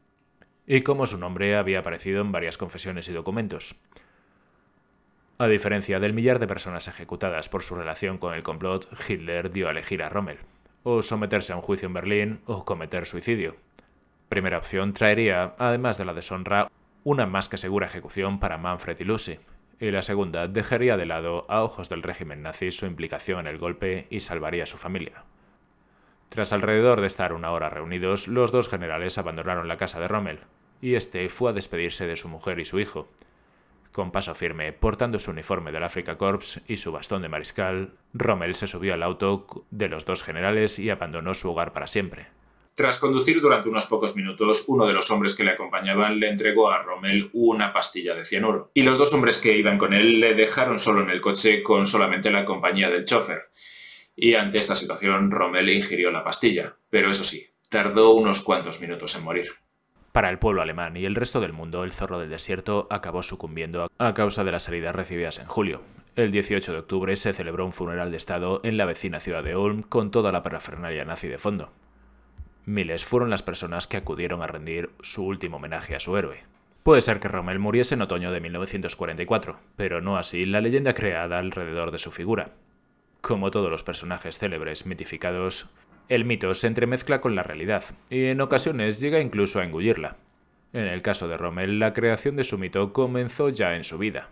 y cómo su nombre había aparecido en varias confesiones y documentos. A diferencia del millar de personas ejecutadas por su relación con el complot, Hitler dio a elegir a Rommel, o someterse a un juicio en Berlín o cometer suicidio. La primera opción traería, además de la deshonra, una más que segura ejecución para Manfred y Lucy, y la segunda dejaría de lado, a ojos del régimen nazi, su implicación en el golpe y salvaría a su familia. Tras alrededor de estar una hora reunidos, los 2 generales abandonaron la casa de Rommel, y este fue a despedirse de su mujer y su hijo. Con paso firme, portando su uniforme del Afrika Korps y su bastón de mariscal, Rommel se subió al auto de los 2 generales y abandonó su hogar para siempre. Tras conducir durante unos pocos minutos, uno de los hombres que le acompañaban le entregó a Rommel una pastilla de cianuro, y los 2 hombres que iban con él le dejaron solo en el coche con solamente la compañía del chofer. Y ante esta situación, Rommel ingirió la pastilla, pero eso sí, tardó unos cuantos minutos en morir. Para el pueblo alemán y el resto del mundo, el zorro del desierto acabó sucumbiendo a causa de las heridas recibidas en julio. El 18 de octubre se celebró un funeral de Estado en la vecina ciudad de Ulm con toda la parafernalia nazi de fondo. Miles fueron las personas que acudieron a rendir su último homenaje a su héroe. Puede ser que Rommel muriese en otoño de 1944, pero no así la leyenda creada alrededor de su figura. Como todos los personajes célebres mitificados, el mito se entremezcla con la realidad, y en ocasiones llega incluso a engullirla. En el caso de Rommel, la creación de su mito comenzó ya en su vida,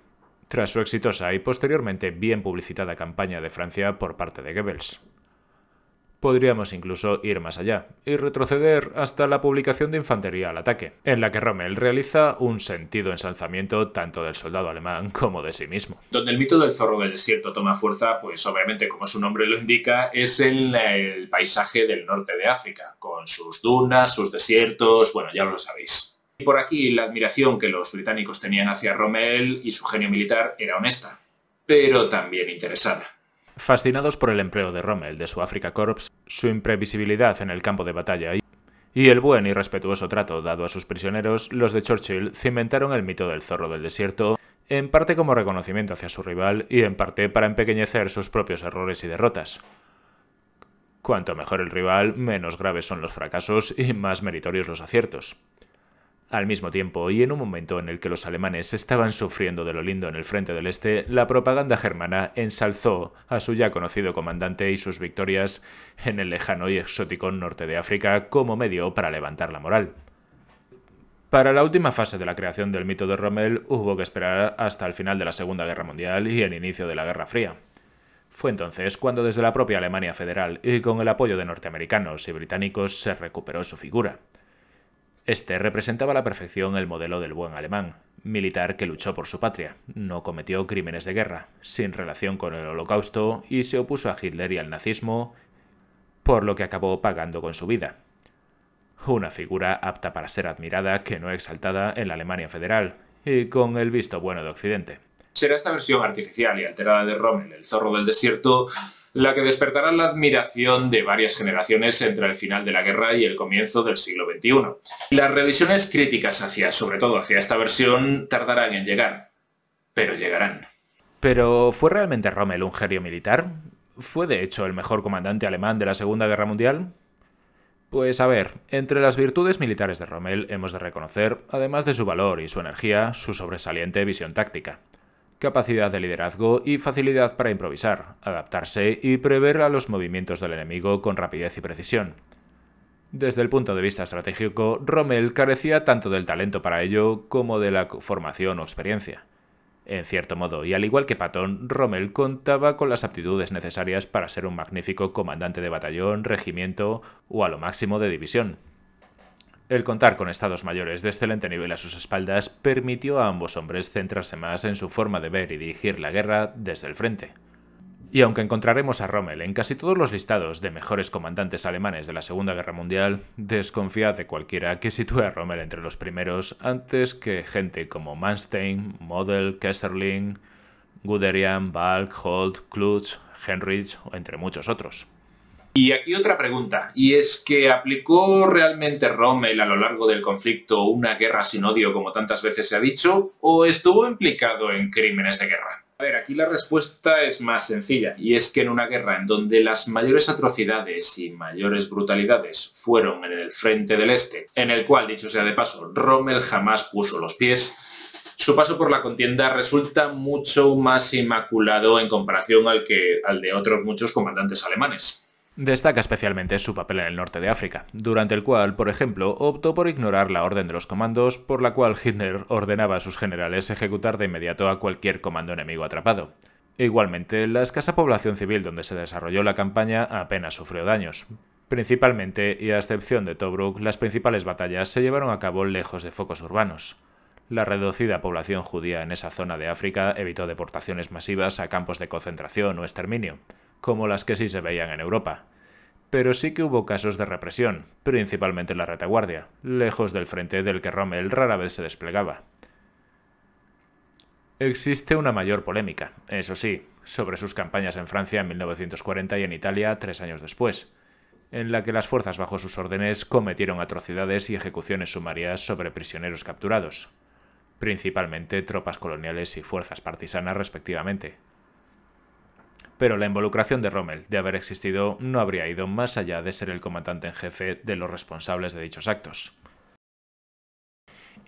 tras su exitosa y posteriormente bien publicitada campaña de Francia por parte de Goebbels. Podríamos incluso ir más allá y retroceder hasta la publicación de Infantería al ataque, en la que Rommel realiza un sentido ensalzamiento tanto del soldado alemán como de sí mismo. Donde el mito del zorro del desierto toma fuerza, pues obviamente, como su nombre lo indica, es en el paisaje del norte de África, con sus dunas, sus desiertos, bueno, ya lo sabéis. Y por aquí la admiración que los británicos tenían hacia Rommel y su genio militar era honesta, pero también interesada. Fascinados por el empleo de Rommel de su Afrika Korps, su imprevisibilidad en el campo de batalla y el buen y respetuoso trato dado a sus prisioneros, los de Churchill cimentaron el mito del zorro del desierto, en parte como reconocimiento hacia su rival y en parte para empequeñecer sus propios errores y derrotas. Cuanto mejor el rival, menos graves son los fracasos y más meritorios los aciertos. Al mismo tiempo, y en un momento en el que los alemanes estaban sufriendo de lo lindo en el frente del este, la propaganda germana ensalzó a su ya conocido comandante y sus victorias en el lejano y exótico norte de África como medio para levantar la moral. Para la última fase de la creación del mito de Rommel hubo que esperar hasta el final de la Segunda Guerra Mundial y el inicio de la Guerra Fría. Fue entonces cuando desde la propia Alemania Federal y con el apoyo de norteamericanos y británicos se recuperó su figura. Este representaba a la perfección el modelo del buen alemán, militar que luchó por su patria, no cometió crímenes de guerra, sin relación con el Holocausto y se opuso a Hitler y al nazismo, por lo que acabó pagando con su vida. Una figura apta para ser admirada que no exaltada en la Alemania Federal, y con el visto bueno de Occidente. Será esta versión artificial y alterada de Rommel, el zorro del desierto, la que despertará la admiración de varias generaciones entre el final de la guerra y el comienzo del siglo XXI. Las revisiones críticas sobre todo hacia esta versión, tardarán en llegar, pero llegarán. ¿Pero fue realmente Rommel un genio militar? ¿Fue de hecho el mejor comandante alemán de la Segunda Guerra Mundial? Pues a ver, entre las virtudes militares de Rommel hemos de reconocer, además de su valor y su energía, su sobresaliente visión táctica, capacidad de liderazgo y facilidad para improvisar, adaptarse y prever a los movimientos del enemigo con rapidez y precisión. Desde el punto de vista estratégico, Rommel carecía tanto del talento para ello como de la formación o experiencia. En cierto modo, y al igual que Patton, Rommel contaba con las aptitudes necesarias para ser un magnífico comandante de batallón, regimiento o a lo máximo de división. El contar con estados mayores de excelente nivel a sus espaldas permitió a ambos hombres centrarse más en su forma de ver y dirigir la guerra desde el frente. Y aunque encontraremos a Rommel en casi todos los listados de mejores comandantes alemanes de la Segunda Guerra Mundial, desconfiad de cualquiera que sitúe a Rommel entre los primeros antes que gente como Manstein, Model, Kesselring, Guderian, Balck, Holt, Klutz, Heinrich o entre muchos otros. Y aquí otra pregunta, y es que ¿aplicó realmente Rommel a lo largo del conflicto una guerra sin odio como tantas veces se ha dicho, o estuvo implicado en crímenes de guerra? A ver, aquí la respuesta es más sencilla, y es que en una guerra en donde las mayores atrocidades y mayores brutalidades fueron en el frente del Este, en el cual, dicho sea de paso, Rommel jamás puso los pies, su paso por la contienda resulta mucho más inmaculado en comparación al de otros muchos comandantes alemanes. Destaca especialmente su papel en el norte de África, durante el cual, por ejemplo, optó por ignorar la orden de los comandos, por la cual Hitler ordenaba a sus generales ejecutar de inmediato a cualquier comando enemigo atrapado. Igualmente, la escasa población civil donde se desarrolló la campaña apenas sufrió daños. Principalmente, y a excepción de Tobruk, las principales batallas se llevaron a cabo lejos de focos urbanos. La reducida población judía en esa zona de África evitó deportaciones masivas a campos de concentración o exterminio, como las que sí se veían en Europa. Pero sí que hubo casos de represión, principalmente en la retaguardia, lejos del frente del que Rommel rara vez se desplegaba. Existe una mayor polémica, eso sí, sobre sus campañas en Francia en 1940 y en Italia 3 años después, en la que las fuerzas bajo sus órdenes cometieron atrocidades y ejecuciones sumarias sobre prisioneros capturados, principalmente tropas coloniales y fuerzas partisanas respectivamente. Pero la involucración de Rommel de haber existido no habría ido más allá de ser el comandante en jefe de los responsables de dichos actos.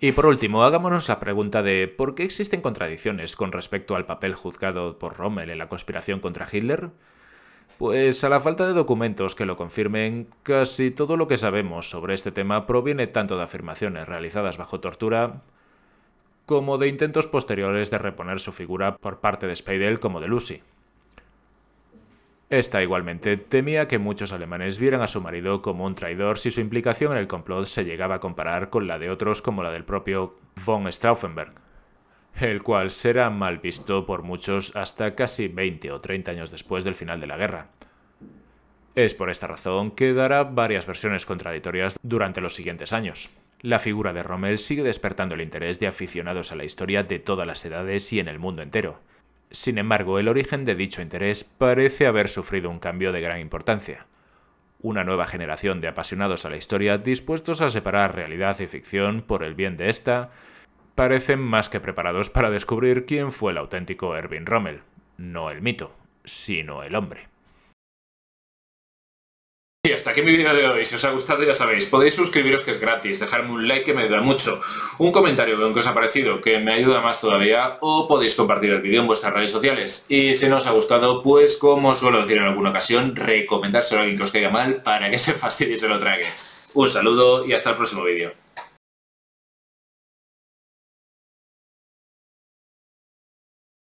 Y por último, hagámonos la pregunta de ¿por qué existen contradicciones con respecto al papel juzgado por Rommel en la conspiración contra Hitler? Pues a la falta de documentos que lo confirmen, casi todo lo que sabemos sobre este tema proviene tanto de afirmaciones realizadas bajo tortura como de intentos posteriores de reponer su figura por parte de Speidel como de Lucy. Esta igualmente temía que muchos alemanes vieran a su marido como un traidor si su implicación en el complot se llegaba a comparar con la de otros como la del propio von Stauffenberg, el cual será mal visto por muchos hasta casi 20 o 30 años después del final de la guerra. Es por esta razón que dará varias versiones contradictorias durante los siguientes años. La figura de Rommel sigue despertando el interés de aficionados a la historia de todas las edades y en el mundo entero. Sin embargo, el origen de dicho interés parece haber sufrido un cambio de gran importancia. Una nueva generación de apasionados a la historia dispuestos a separar realidad y ficción por el bien de esta, parecen más que preparados para descubrir quién fue el auténtico Erwin Rommel, no el mito, sino el hombre. Y hasta aquí mi vídeo de hoy. Si os ha gustado ya sabéis, podéis suscribiros que es gratis, dejarme un like que me ayuda mucho, un comentario con qué os ha parecido que me ayuda más todavía, o podéis compartir el vídeo en vuestras redes sociales. Y si no os ha gustado, pues como suelo decir en alguna ocasión, recomendárselo a alguien que os caiga mal para que se fastidie y se lo trague. Un saludo y hasta el próximo vídeo.